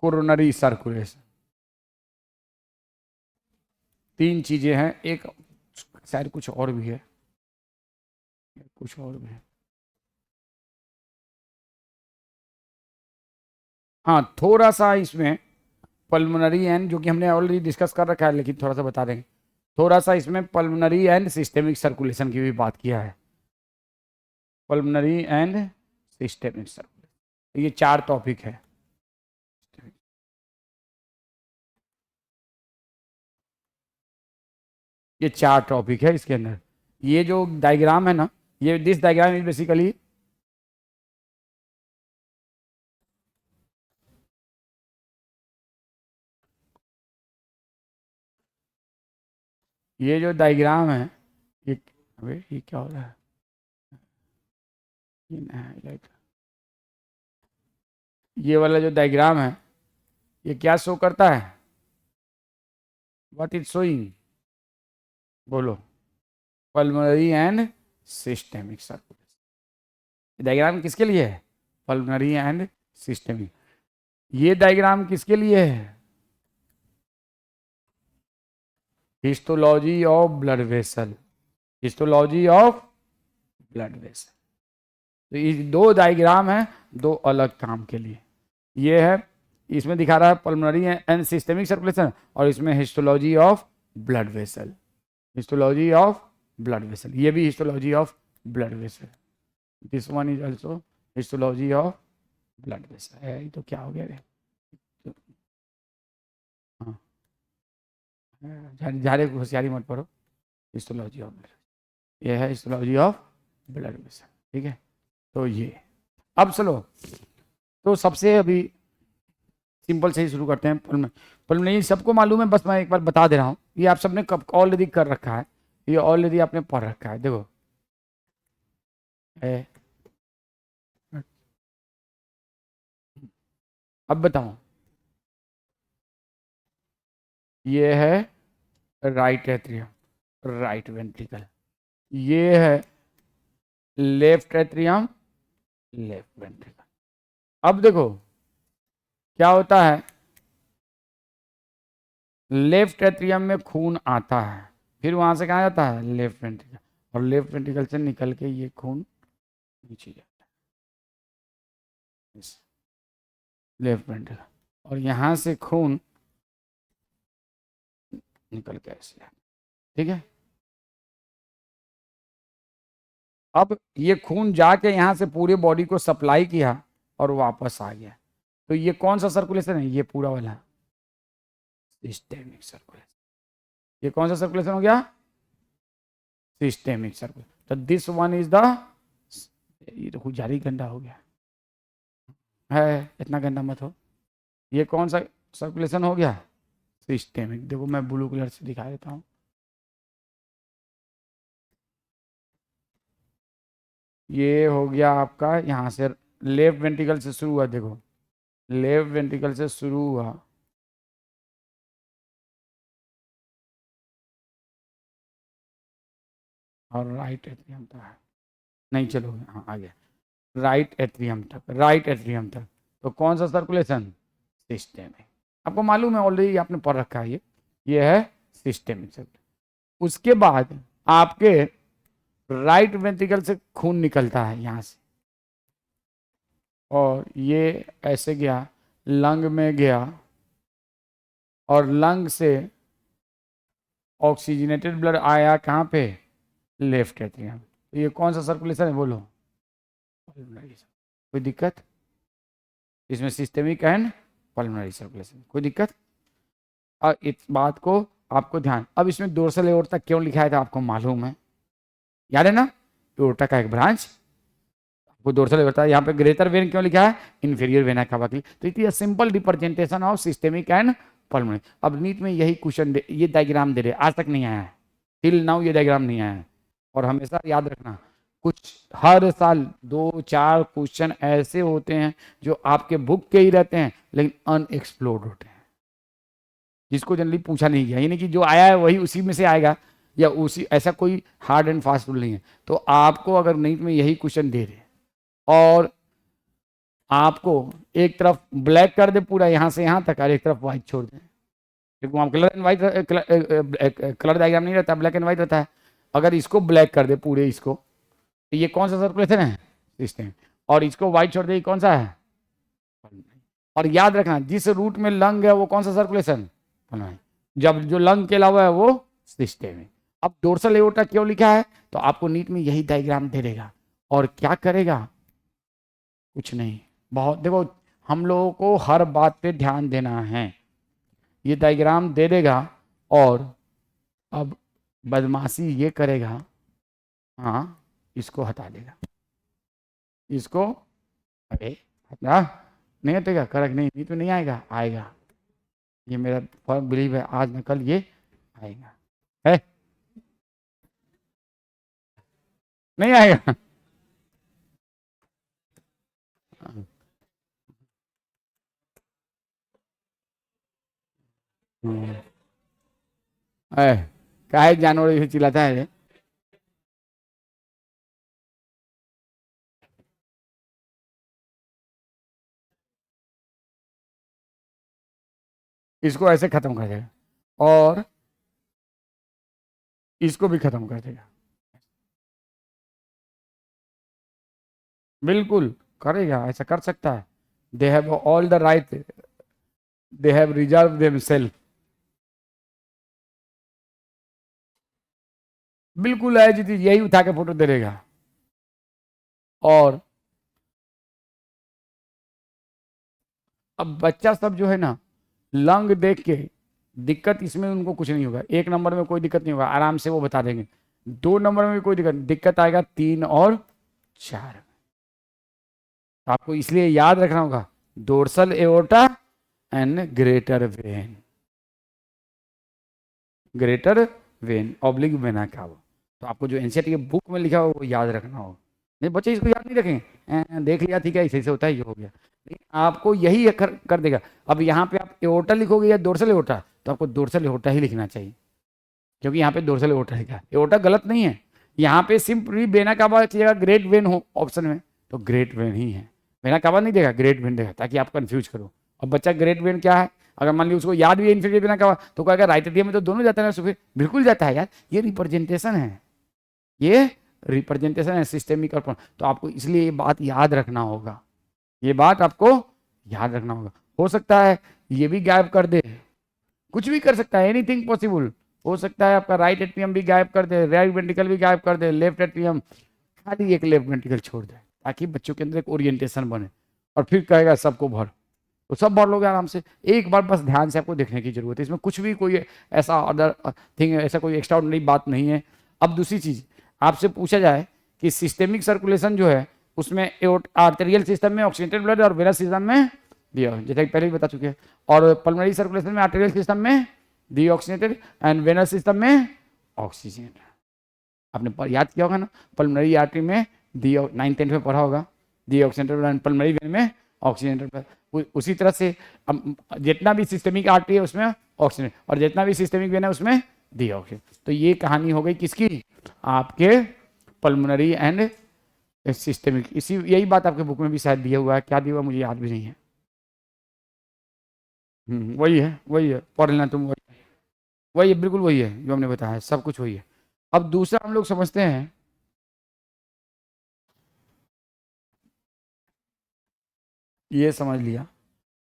Speaker 1: Coronary circulation. 3 चीजें हैं, एक शायद कुछ और भी है। कुछ और भी है। हाँ, थोड़ा सा इसमें पल्मोनरी एंड, जो कि हमने ऑलरेडी डिस्कस कर रखा है, लेकिन थोड़ा सा बता देंगे। थोड़ा सा इसमें पल्मोनरी एंड सिस्टेमिक सर्कुलेशन की भी बात किया है। पल्मोनरी एंड सिस्टेमिक सर्कुलेशन, ये 4 टॉपिक है। ये 4 टॉपिक है इसके अंदर। ये जो डायग्राम है ना, ये दिस डायग्राम इज बेसिकली, ये जो डायग्राम है, ये, अबे ये क्या हो रहा है, ये हाईलाइट, ये वाला जो डायग्राम है, ये क्या शो करता है, व्हाट इज शोइंग, बोलो, pulmonary and systemic circulation. Diagram किसके लिए है, पल्मोनरी एंड सिस्टेमिक। ये डायग्राम किसके लिए है, histology of blood vessel, histology of blood vessel. तो ये 2 डायग्राम है 2 अलग काम के लिए। ये है, इसमें दिखा रहा है पल्मोनरी एंड सिस्टेमिक सर्कुलेशन, और इसमें histology of blood vessel, histology of blood vessel, ये भी histology of blood vessel. This one is also histology of blood vessel है। ये तो क्या हो गया रे, हाँ, झारे होशियारी मत पढ़ो, हिस्टोलॉजी ऑफ ब्लड, ये है हिस्टोलॉजी ऑफ ब्लड वेसल, ठीक है। तो ये, अब चलो, तो सबसे अभी सिंपल से ही शुरू करते हैं। पल्मोनरी सबको मालूम है, बस मैं एक बार बता दे रहा हूँ, ये आप सबने कब ऑलरेडी कर रखा है, ये ऑलरेडी आपने पढ़ रखा है। देखो अब बताओ, ये है राइट एट्रियम, राइट वेंट्रिकल, ये है लेफ्ट एट्रियम, लेफ्ट वेंट्रिकल। अब देखो क्या होता है, लेफ्ट एट्रियम में खून आता है, फिर वहां से कहाँ जाता है, लेफ्ट वेंट्रिकल, और लेफ्ट वेंट्रिकल से निकल के ये खून नीचे जाता है, लेफ्ट वेंट्रिकल, और यहाँ से खून निकल के ऐसे, ठीक है। अब ये खून जाके यहाँ से पूरे बॉडी को सप्लाई किया और वापस आ गया, तो ये कौन सा सर्कुलेशन है, ये पूरा वाला सिस्टेमिक सर्कुलेशन। ये कौन सा सर्कुलेशन हो गया, सिस्टेमिक सर्कुलेशन। तो दिस वन इज द, ये तो कुछ जारी गंदा हो गया है, इतना गंदा मत हो। ये कौन सा सर्कुलेशन हो गया, सिस्टेमिक। देखो मैं ब्लू कलर से दिखा देता हूँ, ये हो गया आपका, यहाँ से लेफ्ट वेंट्रिकल से शुरू हुआ, देखो लेफ्ट वेंट्रिकल से शुरू हुआ, और राइट एट्रियम तक, नहीं चलो हाँ आ गया, राइट एट्रियम तक, राइट एट्रियम तक। तो कौन सा सर्कुलेशन, सिस्टेमिक। आपको मालूम है ऑलरेडी, आपने पढ़ रखा है, ये है सिस्टेमिक सर्कुलेशन। उसके बाद आपके राइट वेंट्रिकल से खून निकलता है यहाँ से, और ये ऐसे गया, लंग में गया, और लंग से ऑक्सीजनेटेड ब्लड आया कहाँ पे, लेफ्ट एट्रियम। तो ये कौन सा सर्कुलेशन है, बोलो, कोई दिक्कत इसमें, सिस्टेमिक एंड पल्मोनरी सर्कुलेशन, कोई दिक्कत। और इस बात को आपको ध्यान, अब इसमें डोर्सल एओर्टा क्यों लिखा था आपको मालूम है, याद है ना, एओर्टा का एक ब्रांच, वो डोर्सल एओर्टा, यहाँ पे ग्रेटर वेन क्यों लिखा है, इंफीरियर वेना कावा के लिए। तो it is a simple representation of systemic and pulmonary. अब नीट में यही क्वेश्चन ये डायग्राम दे रहे, आज तक नहीं आया है, टिल नाउ ये डायग्राम नहीं आया है। और हमेशा याद रखना, कुछ हर साल 2-4 क्वेश्चन ऐसे होते हैं जो आपके बुक के ही रहते हैं, लेकिन अनएक्सप्लोर्ड होते हैं, जिसको जनरली पूछा नहीं गया, यानी कि जो आया है वही उसी में से आएगा, या उसी, ऐसा कोई हार्ड एंड फास्ट रूल नहीं है। तो आपको अगर नीट में यही क्वेश्चन दे रहे और आपको एक तरफ ब्लैक कर दे पूरा यहाँ से यहाँ तक, और एक तरफ व्हाइट छोड़ दे, क्योंकि वहाँ colour and white, colour diagram नहीं रहता, ब्लैक एंड व्हाइट रहता है। अगर इसको ब्लैक कर दे पूरे इसको, तो ये कौन सा सर्कुलेशन है? सिस्टम। और इसको वाइट छोड़ दे, कौन सा है? और याद रखना जिस रूट में लंग है वो कौन सा सर्कुलेशन? जब जो लंग के अलावा है वो सिस्टम है। अब डोर्सल एओर्टा क्यों लिखा है? तो आपको नीट में यही डायग्राम दे देगा। और क्या करेगा? कुछ नहीं। बहुत देखो, हम लोगों को हर बात पे ध्यान देना है। ये डायग्राम दे देगा और अब बदमाशी ये करेगा, हाँ, इसको हटा देगा, इसको, अरे हटा, नहीं हटेगा, करेक्ट, नहीं तो नहीं आएगा, आएगा। ये मेरा फर्म बिलीव है, आज न कल ये आएगा। है? नहीं आएगा। हम्म। ए, काहे जानवर ये चिल्लाता है रे? इसको ऐसे खत्म कर देगा और इसको भी खत्म कर देगा। बिल्कुल करेगा, ऐसा कर सकता है। They have all the right, they have reserve themself. बिल्कुल है जी, यही उठा के फोटो दे देगा। और अब बच्चा सब जो है ना, लंग देख के दिक्कत इसमें उनको कुछ नहीं होगा, 1 नंबर में कोई दिक्कत नहीं होगा, आराम से वो बता देंगे। 2 नंबर में भी कोई दिक्कत आएगा 3 और 4। आपको इसलिए याद रखना होगा dorsal aorta and greater when, greater when oblique vena cava. तो आपको जो एनसीईआरटी के बुक में लिखा हो वो याद रखना होगा। नहीं बच्चे इसको याद नहीं रखेंगे, देख लिया ठीक है, ऐसे ऐसे होता है, ये हो गया। लेकिन आपको यही कर देगा। अब यहाँ पे आप एओर्टा लिखोगे या डोर्सल एओर्टा, तो आपको डोर्सल एओर्टा ही लिखना चाहिए, क्योंकि यहाँ पे डोर्सल एओर्टा लिखा है, एओर्टा गलत नहीं है। यहाँ पे सिंपली बेना कावा लिखिएगा, ग्रेट वेन हो ऑप्शन में, तो ग्रेट वेन ही है। बेना कावा नहीं देगा, ग्रेट वेन देगा, ताकि आप कंफ्यूज करो। अब बच्चा ग्रेट वेन क्या है, अगर मान लीजिए उसको याद भी है इन्फिनिटी बेना कावा, तो कहेगा राइट एटियम में तो दोनों जाता है ना सुबह, बिल्कुल जाता है यार, ये रिप्रेजेंटेशन है, ये रिप्रेजेंटेशन है सिस्टेमिक और तो आपको इसलिए ये बात याद रखना होगा, ये बात आपको याद रखना होगा। हो सकता है ये भी गायब कर दे, कुछ भी कर सकता है, एनीथिंग पॉसिबल हो सकता है। आपका राइट एट्रियम भी गायब कर दे, राइट वेंट्रिकल भी गायब कर दे, लेफ्ट एट्रियम, खाली एक लेफ्ट वेंट्रिकल छोड़ दे, ताकि बच्चों के अंदर एक ओरिएंटेशन बने। और फिर कहेगा सबको भर, तो सब भर लोगे आराम से। एक बार बस ध्यान से आपको देखने की जरूरत है, इसमें कुछ भी कोई ऐसा अदर थिंग, ऐसा कोई एक्स्ट्रा नई बात नहीं है। अब दूसरी चीज आपसे पूछा जाए कि सिस्टेमिक सर्कुलेशन जो है उसमें आर्टेरियल सिस्टम में ऑक्सीजनेटेड ब्लड और वेनस सिस्टम में जैसे कि पहले भी बता चुके हैं, और पल्मोनरी सर्कुलेशन में आर्टेरियल सिस्टम में डीऑक्सीजनेटेड एंड वेनस सिस्टम में ऑक्सीजन। आपने याद किया होगा ना, पल्मोनरी आर्टरी में डी 9th-10th में पढ़ा होगा, डीऑक्सीजनेटेड एंड पल्मोनरी वेन में ऑक्सीजनेटेड। उसी तरह से जितना भी सिस्टेमिक आर्टरी है उसमें ऑक्सीजन, और जितना भी सिस्टेमिक वेन है उसमें डीऑक्सीजन। तो ये कहानी हो गई किसकी? आपके पल्मोनरी एंड सिस्टेमिक। इसी यही बात आपके बुक में भी शायद दिया हुआ है, क्या दिया हुआ मुझे याद भी नहीं है। वही है, वही है, पढ़ लेना तुम, वही है, बिल्कुल वही है जो हमने बताया, सब कुछ वही है। अब दूसरा हम लोग समझते हैं, ये समझ लिया।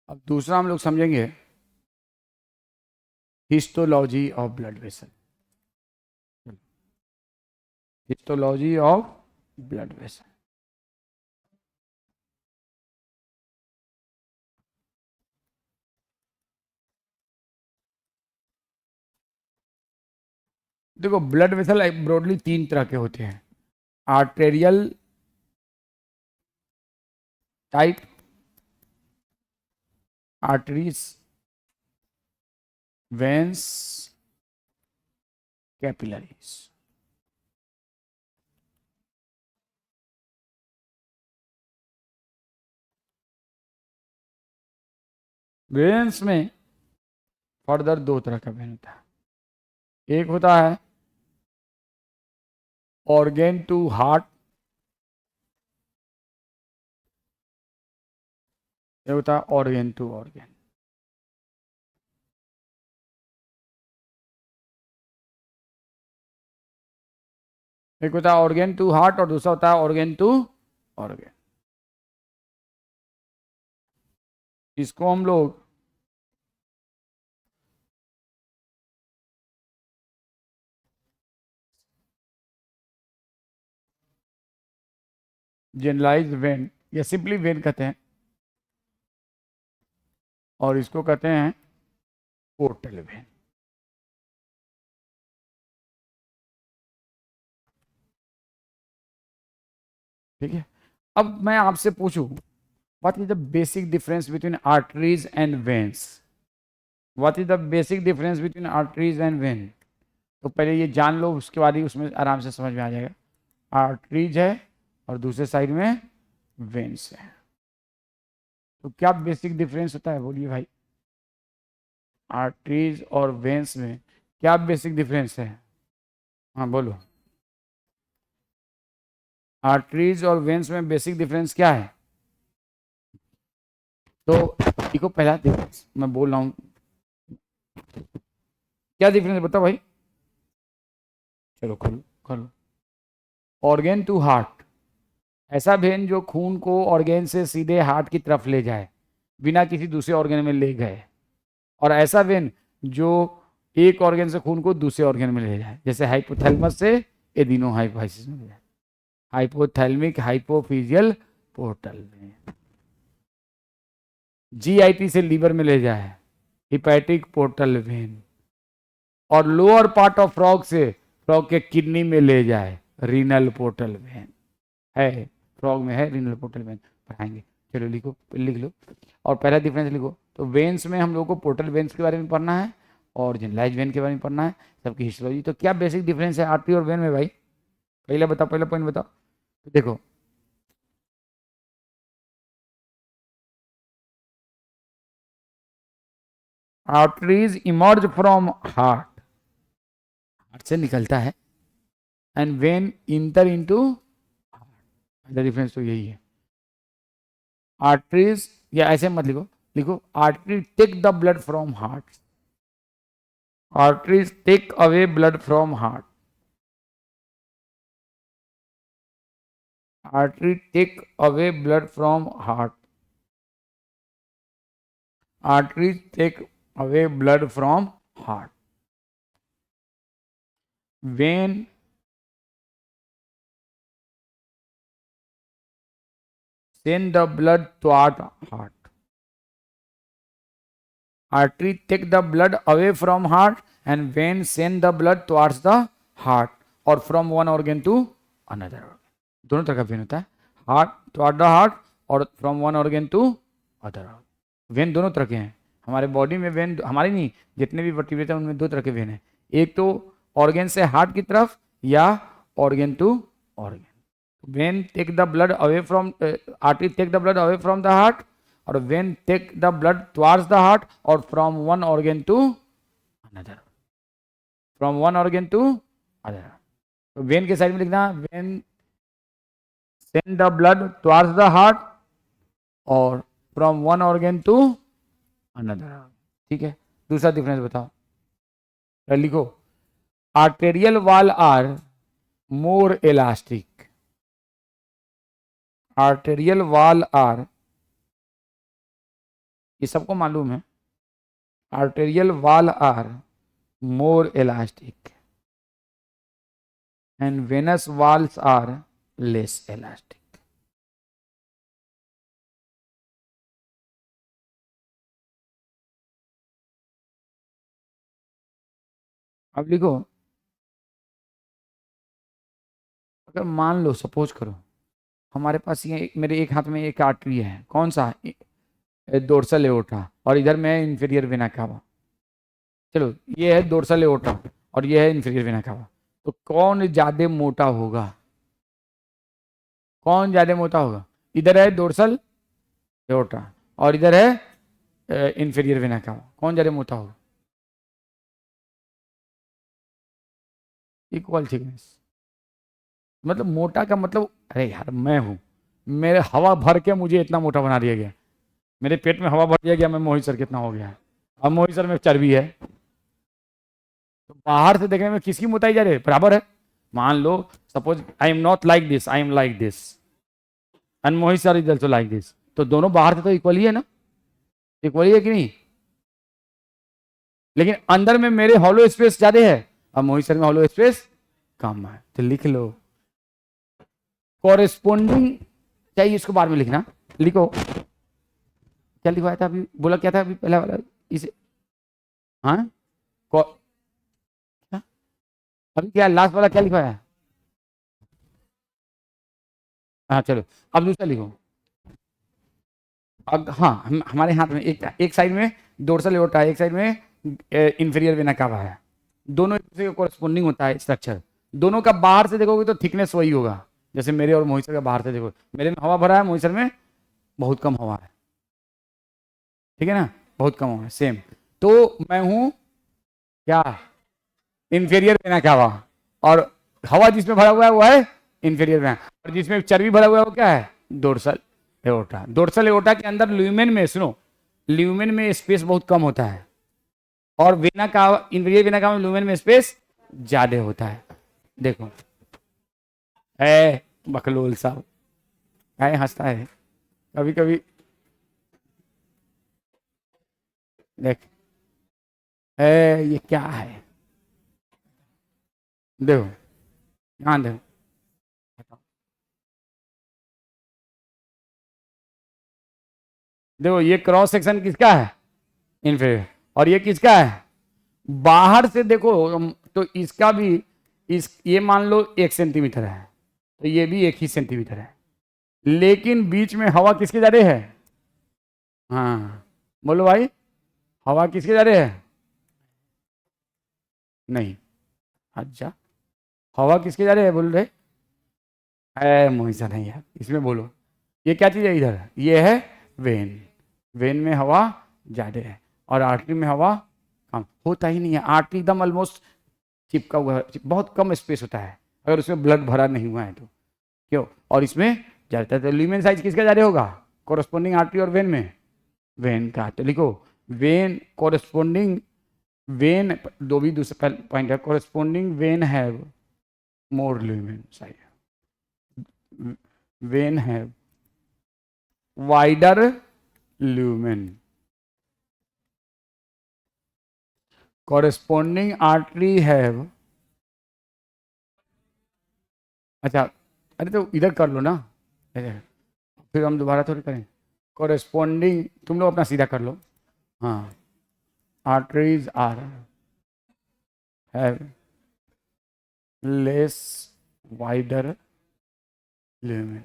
Speaker 1: अब दूसरा हम लोग समझेंगे histology of blood vessel, histology of blood vessel. देखो ब्लड वेसल ब्रॉडली 3 तरह के होते हैं, arterial type, arteries, veins, capillaries. Veins में फर्दर 2 तरह का वेन होता है, एक होता है ऑर्गेन टू हार्ट, ये होता है ऑर्गेन टू ऑर्गेन। एक होता है ऑर्गेन टू हार्ट और दूसरा होता है ऑर्गेन टू ऑर्गेन। इसको हम लोग जनरलाइज वेन या सिंपली वेन कहते हैं, और इसको कहते हैं पोर्टल वेन। ठीक है, अब मैं आपसे पूछूं, what is the basic difference between arteries and veins? What is the basic difference between arteries and when? तो पहले ये जान लो, उसके बाद ही उसमें आराम से समझ में आ जाएगा। आर्टरीज है और दूसरे साइड में वेन्स है, तो क्या बेसिक डिफरेंस होता है, बोलिए भाई। आर्टरीज और वेन्स में क्या बेसिक डिफरेंस है? हाँ बोलो। आर्टरीज और वेन्स में बेसिक डिफरेंस क्या है? तो देखो, पहला डिफरेंस मैं बोल रहा हूँ, क्या डिफरेंस बताओ भाई। चलो खोलो खोलो। ऑर्गेन टू हार्ट, ऐसा वेन जो खून को ऑर्गेन से सीधे हार्ट की तरफ ले जाए बिना किसी दूसरे ऑर्गेन में ले गए, और ऐसा वेन जो एक ऑर्गेन से खून को दूसरे ऑर्गेन में ले जाए, जैसे हाइपोथैलेमस से एडिनो हाइपोफाइसिस में ले जाए, हाइपोथैलेमिक हाइपोफिजियल पोर्टल में। जीआईटी से लीवर में ले जाए, हिपैटिक पोर्टल वेन, और लोअर पार्ट ऑफ फ्रॉग से फ्रॉग के किडनी में ले जाए, रीनल पोर्टल वेन है। फ्रॉग में है रीनल पोर्टल वेन, पढ़ाएंगे। चलो लिखो, लिख लो और पहला डिफरेंस लिखो। तो वेन्स में हम लोग को पोर्टल वेन्स के बारे में पढ़ना है और जनरलाइज वेन के बारे में पढ़ना है, सबकी हिस्टोलॉजी। तो क्या बेसिक डिफरेंस है आर्टरी और वेन में भाई? पहले बताओ, पहला पॉइंट बताओ। तो देखो, arteries emerge from heart, heart से निकलता है, and vein enter into heart. Difference तो यही है। आर्टरीज, या ऐसे मत लिखो, लिखो artery take the blood from heart, arteries take away blood from heart, artery take away blood from heart, arteries take away blood from heart. Vein send the blood toward heart. Artery take the blood away from heart and vein send the blood towards the heart or from one organ to another organ. दोनों तरह का vein होता है, heart toward the heart और from one organ to other organ. Vein दोनों तरह के हैं हमारे बॉडी में। वेन हमारी नहीं, जितने भी वर्टिब्रेट हैं उनमें दो तरह के वेन हैं, एक तो ऑर्गन से हार्ट की तरफ या organ to organ. Vein take the blood away from, artery take the blood away from the heart, और vein take the blood towards the heart और from one organ to another, from one organ to other. तो vein के side में लिखना, vein send the blood towards the heart और from one organ to another. ठीक है, दूसरा difference बताओ, लिखो। Arterial wall are more elastic, arterial wall are, ये सबको मालूम है, arterial wall are more elastic and venous walls are less elastic. अब लिखो, अगर मान लो, सपोज करो हमारे पास ये मेरे एक हाथ में एक आर्टरी है, कौन सा? डोर्सल एओर्टा, और इधर में इंफीरियर वेना कावा। चलो, ये है डोर्सल एओर्टा और ये है इंफीरियर वेना कावा, तो कौन ज्यादा मोटा होगा? कौन ज्यादा मोटा होगा? इधर है डोर्सल एओर्टा और इधर है इंफीरियर वेना कावा, कौन ज्यादा मोटा होगा? Equal thickness. मतलब मोटा का मतलब, अरे यार मैं हूं, मेरे हवा भर के मुझे इतना मोटा बना दिया गया, मेरे पेट में हवा भर दिया गया, मैं मोहित सर कितना हो गया है। अब मोहित सर में चर्बी है, तो बाहर से देखने में किसकी मोटाई जा रही है? बराबर है, मान लो suppose I am not like this, I am like this and Mohit sir is also like this, तो दोनों बाहर से तो इक्वल ही है ना, इक्वल ही है कि नहीं? लेकिन अंदर में मेरे हॉलो स्पेस ज्यादा है और मोहित सर में हॉलो स्पेस कम है, तो लिख लो कॉरेस्पोंडिंग, चाहिए इसको बाद में लिखना, लिखो क्या लिखवाया था अभी, बोला क्या था अभी पहला वाला इसे, हाँ क्या? अभी क्या लास्ट वाला क्या लिखवाया है? हाँ चलो अब दूसरा लिखो। अब हाँ हमारे हाथ में एक साइड में डोर्सल एओर्टा है, एक साइड में इंफीरियर वेना कावा है, दोनों एक दूसरे के कोरस्पोंडिंग होता है स्ट्रक्चर। दोनों का बाहर से देखोगे तो थिकनेस वही होगा, जैसे मेरे और मोहित सर का बाहर से देखो, मेरे में हवा भरा है, मोहित सर में बहुत कम हवा है, ठीक है ना, बहुत कम हवा है सेम। तो मैं हूं क्या, इंफीरियर वेना कावा, और हवा जिसमें भरा हुआ है वो है इंफीरियर वेना, और जिसमें चर्बी भरा हुआ है वो क्या है, डोर्सल एओर्टा। डोर्सल एओर्टा के अंदर ल्यूमेन में, सुनो, ल्यूमेन में स्पेस बहुत कम होता है, और वेना का इंफीरियर वेना का ल्यूमेन में स्पेस ज्यादा होता है। देखो है बकलोल साहब, है हंसता है कभी कभी, देख है ये क्या है, देखो ध्यान देखो, देखो ये क्रॉस सेक्शन किसका है, इनफीरियर, और ये किसका है, बाहर से देखो तो इसका भी, इस ये मान लो 1 सेंटीमीटर है, तो ये भी 1 ही सेंटीमीटर है, लेकिन बीच में हवा किसके जा रही है, हाँ बोलो भाई, हवा किसके जा रही है, नहीं, अच्छा हवा किसके जा रही है बोल रहे, है मोहिसा नहीं है, इसमें बोलो ये क्या चीज है, इधर ये है वेन, वेन में हवा ज्यादा है और आर्टरी में हवा कम, होता ही नहीं है, आर्टरी एकदम ऑलमोस्ट चिपका हुआ है, बहुत कम स्पेस होता है अगर उसमें ब्लड भरा नहीं हुआ है तो, क्यों, और इसमें ज्यादातर तो ल्यूमेन साइज किसका ज्यादा होगा, कोरस्पोंडिंग आर्टरी और वेन में, वेन का, तो लिखो वेन कोरस्पोंडिंग, वेन दो भी दूसरा पॉइंट है, corresponding when have more lumen size, when have wider lumen, corresponding artery have, अच्छा अरे तो इधर कर लो ना, ऐसे, फिर हम दोबारा थोड़ी करें, corresponding तुम लोग अपना सीधा कर लो, हाँ arteries are have less wider lumen।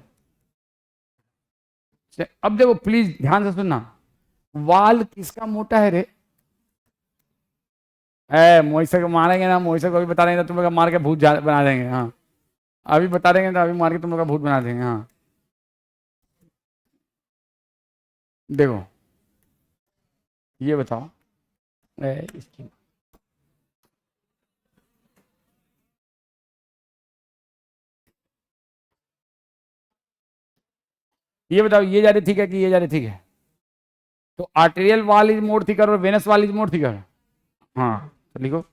Speaker 1: अब देखो प्लीज ध्यान से सुनना, वाल किसका मोटा है रे, मोइसा को मारेंगे ना, मोइसा को भी बता देंगे तो तुम लोग का मार के भूत बना देंगे, हाँ अभी बता देंगे तो अभी मार के तुम लोग का भूत बना देंगे, हाँ देखो ये बताओ, इसकी ये बताओ ये जा रही ठीक है कि ये जा रही ठीक है, तो arterial wall is more thicker और venous wall is more thicker, हाँ तो लिखो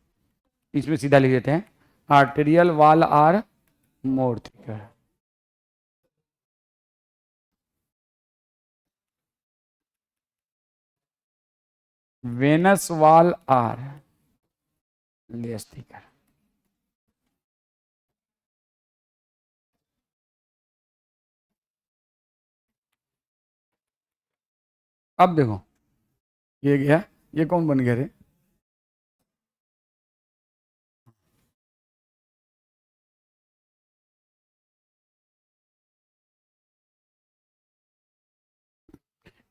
Speaker 1: इसमें सीधा लिख देते हैं, आर्टेरियल वाल आर मोर थिकर, वेनस वाल आर लेस थिकर। अब देखो ये गया, ये कौन बन गया रे,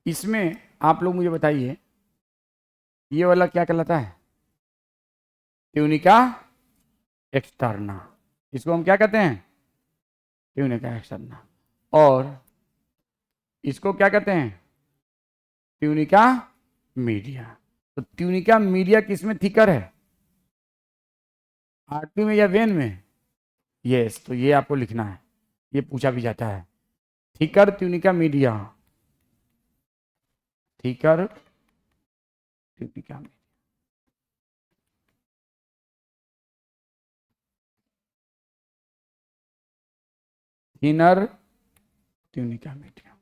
Speaker 1: इसमें आप लोग मुझे बताइए ये वाला क्या कहलाता है, ट्यूनिका एक्सटर्ना, इसको हम क्या कहते हैं, ट्यूनिका एक्सटर्ना, और इसको क्या कहते हैं, ट्यूनिका मीडिया। तो ट्यूनिका मीडिया किसमें थिकर है, आर्टरी में या वेन में, यस, तो ये आपको लिखना है, ये पूछा भी जाता है, thicker tunica media, thicker tunica, thinner tunica media.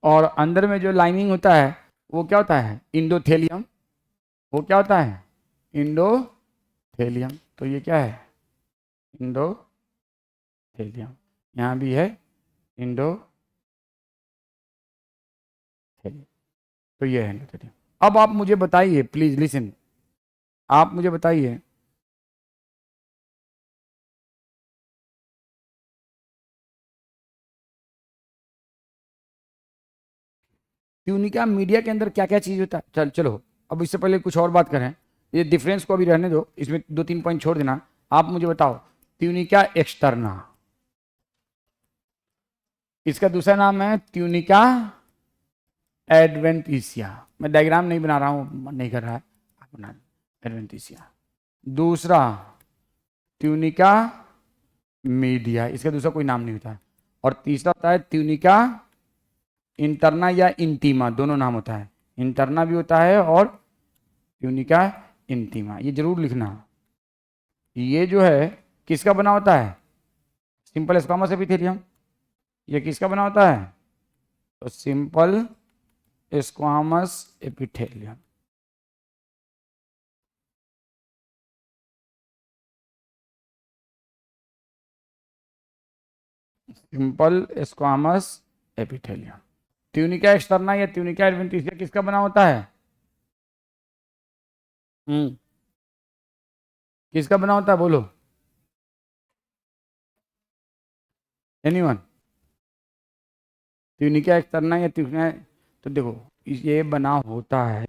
Speaker 1: और अंदर में जो लाइनिंग होता है वो क्या होता है? इंडोथेलियम। वो क्या होता है? इंडोथेलियम। तो ये क्या है? इंडोथेलियम। यहाँ भी है इंडोथेलियम। तो ये है इंडोथेलियम। अब आप मुझे बताइए, प्लीज लिसन, आप मुझे बताइए ट्यूनिका मीडिया के अंदर क्या क्या चीज होता है। चलो अब इससे पहले कुछ और बात करें, ये डिफरेंस को अभी रहने दो, इसमें 2-3 पॉइंट छोड़ देना। आप मुझे बताओ ट्यूनिका एक्सटर्ना, इसका दूसरा नाम है ट्यूनिका एडवेंटिसिया। मैं डायग्राम नहीं बना रहा हूं, मन नहीं कर रहा है, आप बना एडवेंटिसिया। दूसरा ट्यूनिका मीडिया, इसका दूसरा कोई नाम नहीं होता है। और तीसरा होता है ट्यूनिका इंटरना या इंटीमा, दोनों नाम होता है, इंटरना भी होता है और ट्यूनिका इंटीमा। ये जरूर लिखना। ये जो है किसका बना होता है? Simple squamous epithelium. ये किसका बना होता है? तो simple squamous epithelium. Simple squamous epithelium. Tunica externa या ट्यूनिका एडवेंटिसिया किसका बना होता है? किसका बना होता है बोलो, एनीवन? ट्यूनिका एक्सटर्ना या ट्यूनिका, तो देखो ये बना होता है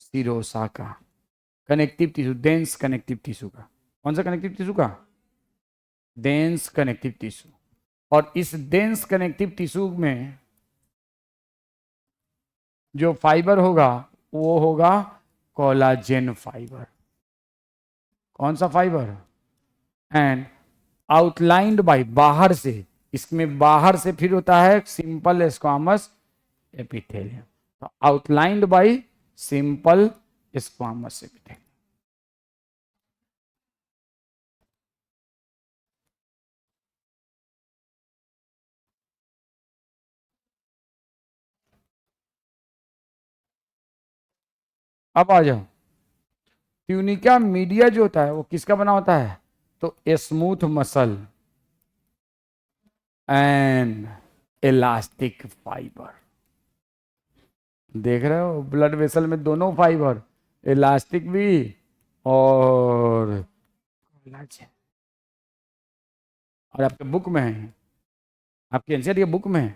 Speaker 1: सिरोसा का connective tissue, dense connective tissue का। कौन सा कनेक्टिव टिश्यू का? Dense connective tissue. और इस डेंस कनेक्टिव टिश्यू में जो फाइबर होगा वो होगा कोलाजेन फाइबर। कौन सा फाइबर? एंड आउटलाइंड बाय, बाहर से, इसमें बाहर से फिर होता है सिंपल स्क्वामस एपिथेलियम। तो outlined bye simple squamous epithelium. अब आ जाओ, ट्यूनिका मीडिया जो होता है वो किसका बना होता है? तो smooth muscle and elastic fibre. देख रहे हो, ब्लड वेसल में दोनों फाइबर, इलास्टिक भी और कोलाजेन। और आपके बुक में है, आपके एनसीईआरटी के बुक में है,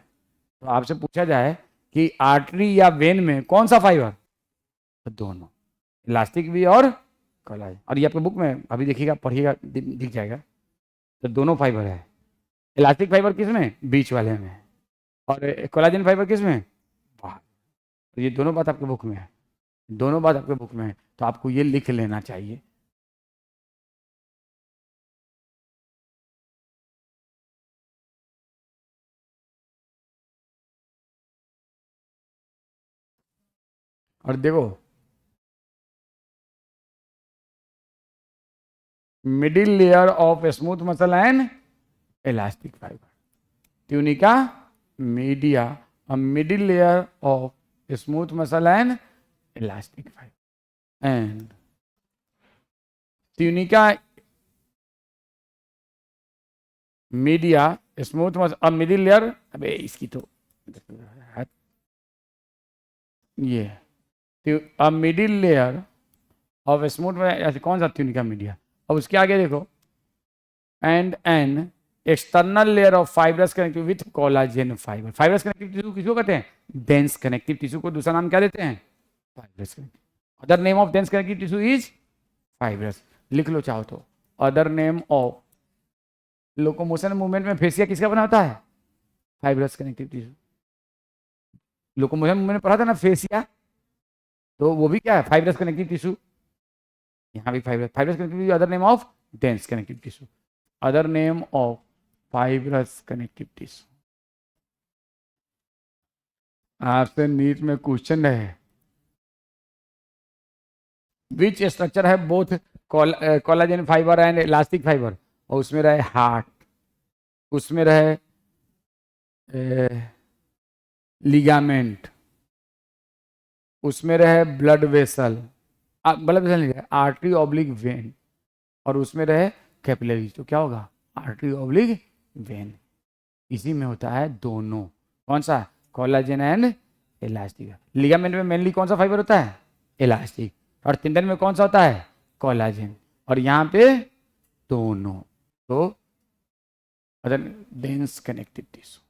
Speaker 1: तो आपसे पूछा जाए कि आर्टरी या वेन में कौन सा फाइबर, तो दोनों, इलास्टिक भी और कोलाजेन। और ये आपके बुक में अभी देखिएगा, पढ़िएगा, दिख जाएगा। तो दोनों फाइबर है। इलास्टिक फाइबर किस में? बीच वाले में। और कोलाजन फाइबर किस में? बाहर। तो ये दोनों बात आपके बुक में है, दोनों बात आपके बुक में है, तो आपको ये लिख लेना चाहिए। और देखो middle layer of smooth muscle and elastic fibre, tunica media, a middle layer of smooth muscle and elastic fiber, and tunica media smooth muscle, a middle layer, अबे इसकी तो ये a middle layer of smooth, ऐसे कौन सा tunica media। अब उसके आगे देखो, and an external layer of fibrous connective with collagen fiber। fibrous connective tissue किसको कहते हैं? dense connective tissue को दूसरा नाम क्या देते हैं? fibrous connective। other name of dense connective tissue is fibrous। लिख लो चाहो तो, other name of, locomotion movement में फेसिया किसका बना होता है? Fibrous connective tissue. Locomotion movement में पढ़ा था ना फेसिया, तो वो भी क्या है? Fibrous connective tissue. यहाँ भी fibrous, fibrous connective tissue other name of dense connective tissue, other name of fibrous connective tissue. आपसे नीट में क्वेश्चन है, विच स्ट्रक्चर है both collagen fibre and elastic fibre, और उसमें रहे हार्ट, उसमें रहे लिगामेंट, उसमें रहे ब्लड वेसल, ब्लड वेसल नहीं रहे, आर्टरी ऑब्लिक वेन, और उसमें रहे कैपिलरी। तो क्या होगा? Artery oblique when. इसी में होता है दोनों, कौन सा? Collagen and elastic. लिगामेंट में मेनली कौन सा फाइबर होता है? इलास्टिक। और टेंडन में कौन सा होता है? कोलाजन। और यहाँ पे दोनों। तो dense connective tissue.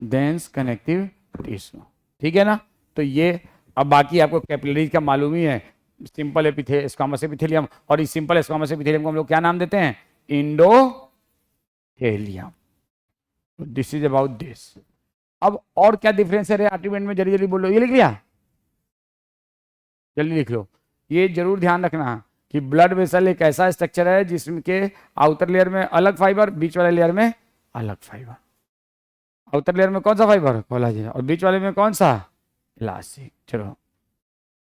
Speaker 1: Dense connective tissue, ठीक है ना। तो ये अब बाकी आपको कैपिलरीज का मालूम ही है, सिंपल स्क्वामस एपिथेलियम, और इस सिंपल स्क्वामस एपिथेलियम को हम लोग क्या नाम देते हैं? Endothelium. This is about this. अब और क्या डिफरेंस है आर्टिवेंट में? जल्दी जल्दी बोलो। ये लिख लिया? जल्दी लिख लो। ये जरूर ध्यान रखना कि ब्लड वेसल एक ऐसा स्ट्रक्चर है जिसके आउटर लेयर में अलग फाइबर, बीच वाले लेयर में अलग फाइबर। आउटर लेयर में कौन सा फाइबर? कोलाजन। और बीच वाले में कौन सा? इलास्टिक। चलो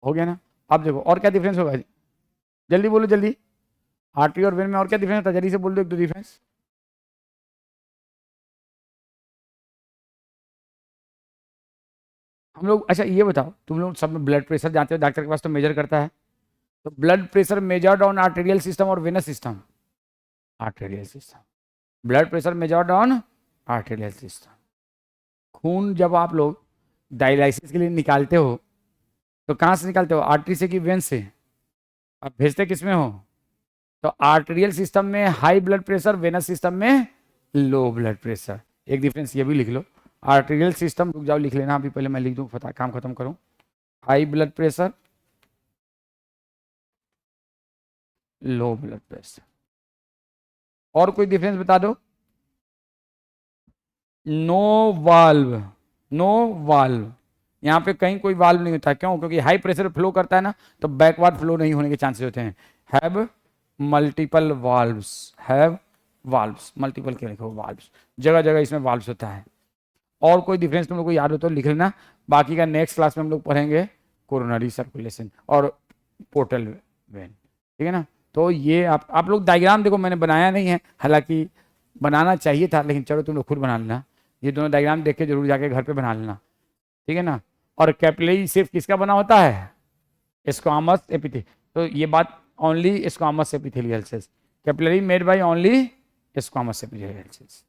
Speaker 1: हो गया ना। अब देखो और क्या डिफरेंस होगा, जल्दी बोलो जल्दी। आर्टरी और वेन में और क्या डिफरेंस होता है? जल्दी से बोल दो एक दो डिफरेंस। हम लोग, अच्छा ये बताओ, तुम लोग सब में ब्लड प्रेशर जानते हो, डॉक्टर के पास तो मेजर करता है। तो blood pressure measured on arterial system और venous system? Arterial system. Blood pressure measured on arterial system. खून जब आप लोग डायलिसिस के लिए निकालते हो तो कहाँ से निकालते हो? आर्टरी से कि वेन से? अब भेजते किस में हो? तो आर्टेरियल सिस्टम में high blood pressure, venous system में लो ब्लड प्रेशर। एक डिफरेंस ये भी लिख लो। आर्टेरियल सिस्टम, रुक जाओ लिख लेना, अभी पहले मैं लिख दूँ, काम खत्म करूँ। High blood pressure, low blood pressure. और कोई डिफरेंस बता दो। नो वाल्व, नो वाल्व, यहाँ पे कहीं कोई वाल्व नहीं होता। क्यों? क्योंकि हाई प्रेशर फ्लो करता है ना, तो बैकवर्ड फ्लो नहीं होने के चांसेस होते हैं। Have multiple valves, have valves, multiple क्या लिखो? वाल्व्स। जगह जगह इसमें वाल्व्स होता है। और कोई डिफरेंस तुम लोग को याद हो तो लिख लेना, बाकी का नेक्स्ट क्लास में हम लोग पढ़ेंगे। कोरोनरी सर्कुलेशन और पोर्टल वेन, ठीक है ना। तो ये आप लोग डायग्राम देखो, मैंने बनाया नहीं है, हालांकि बनाना चाहिए था, लेकिन चलो तुम लोग खुद बना लेना। ये दोनों डायग्राम देख के जरूर जाके घर पे बना लेना, ठीक है ना। और कैपिलरी सिर्फ किसका बना होता है? Squamous epithelial. तो ये बात only squamous epithelial cells, capillary made by only squamous epithelial cells.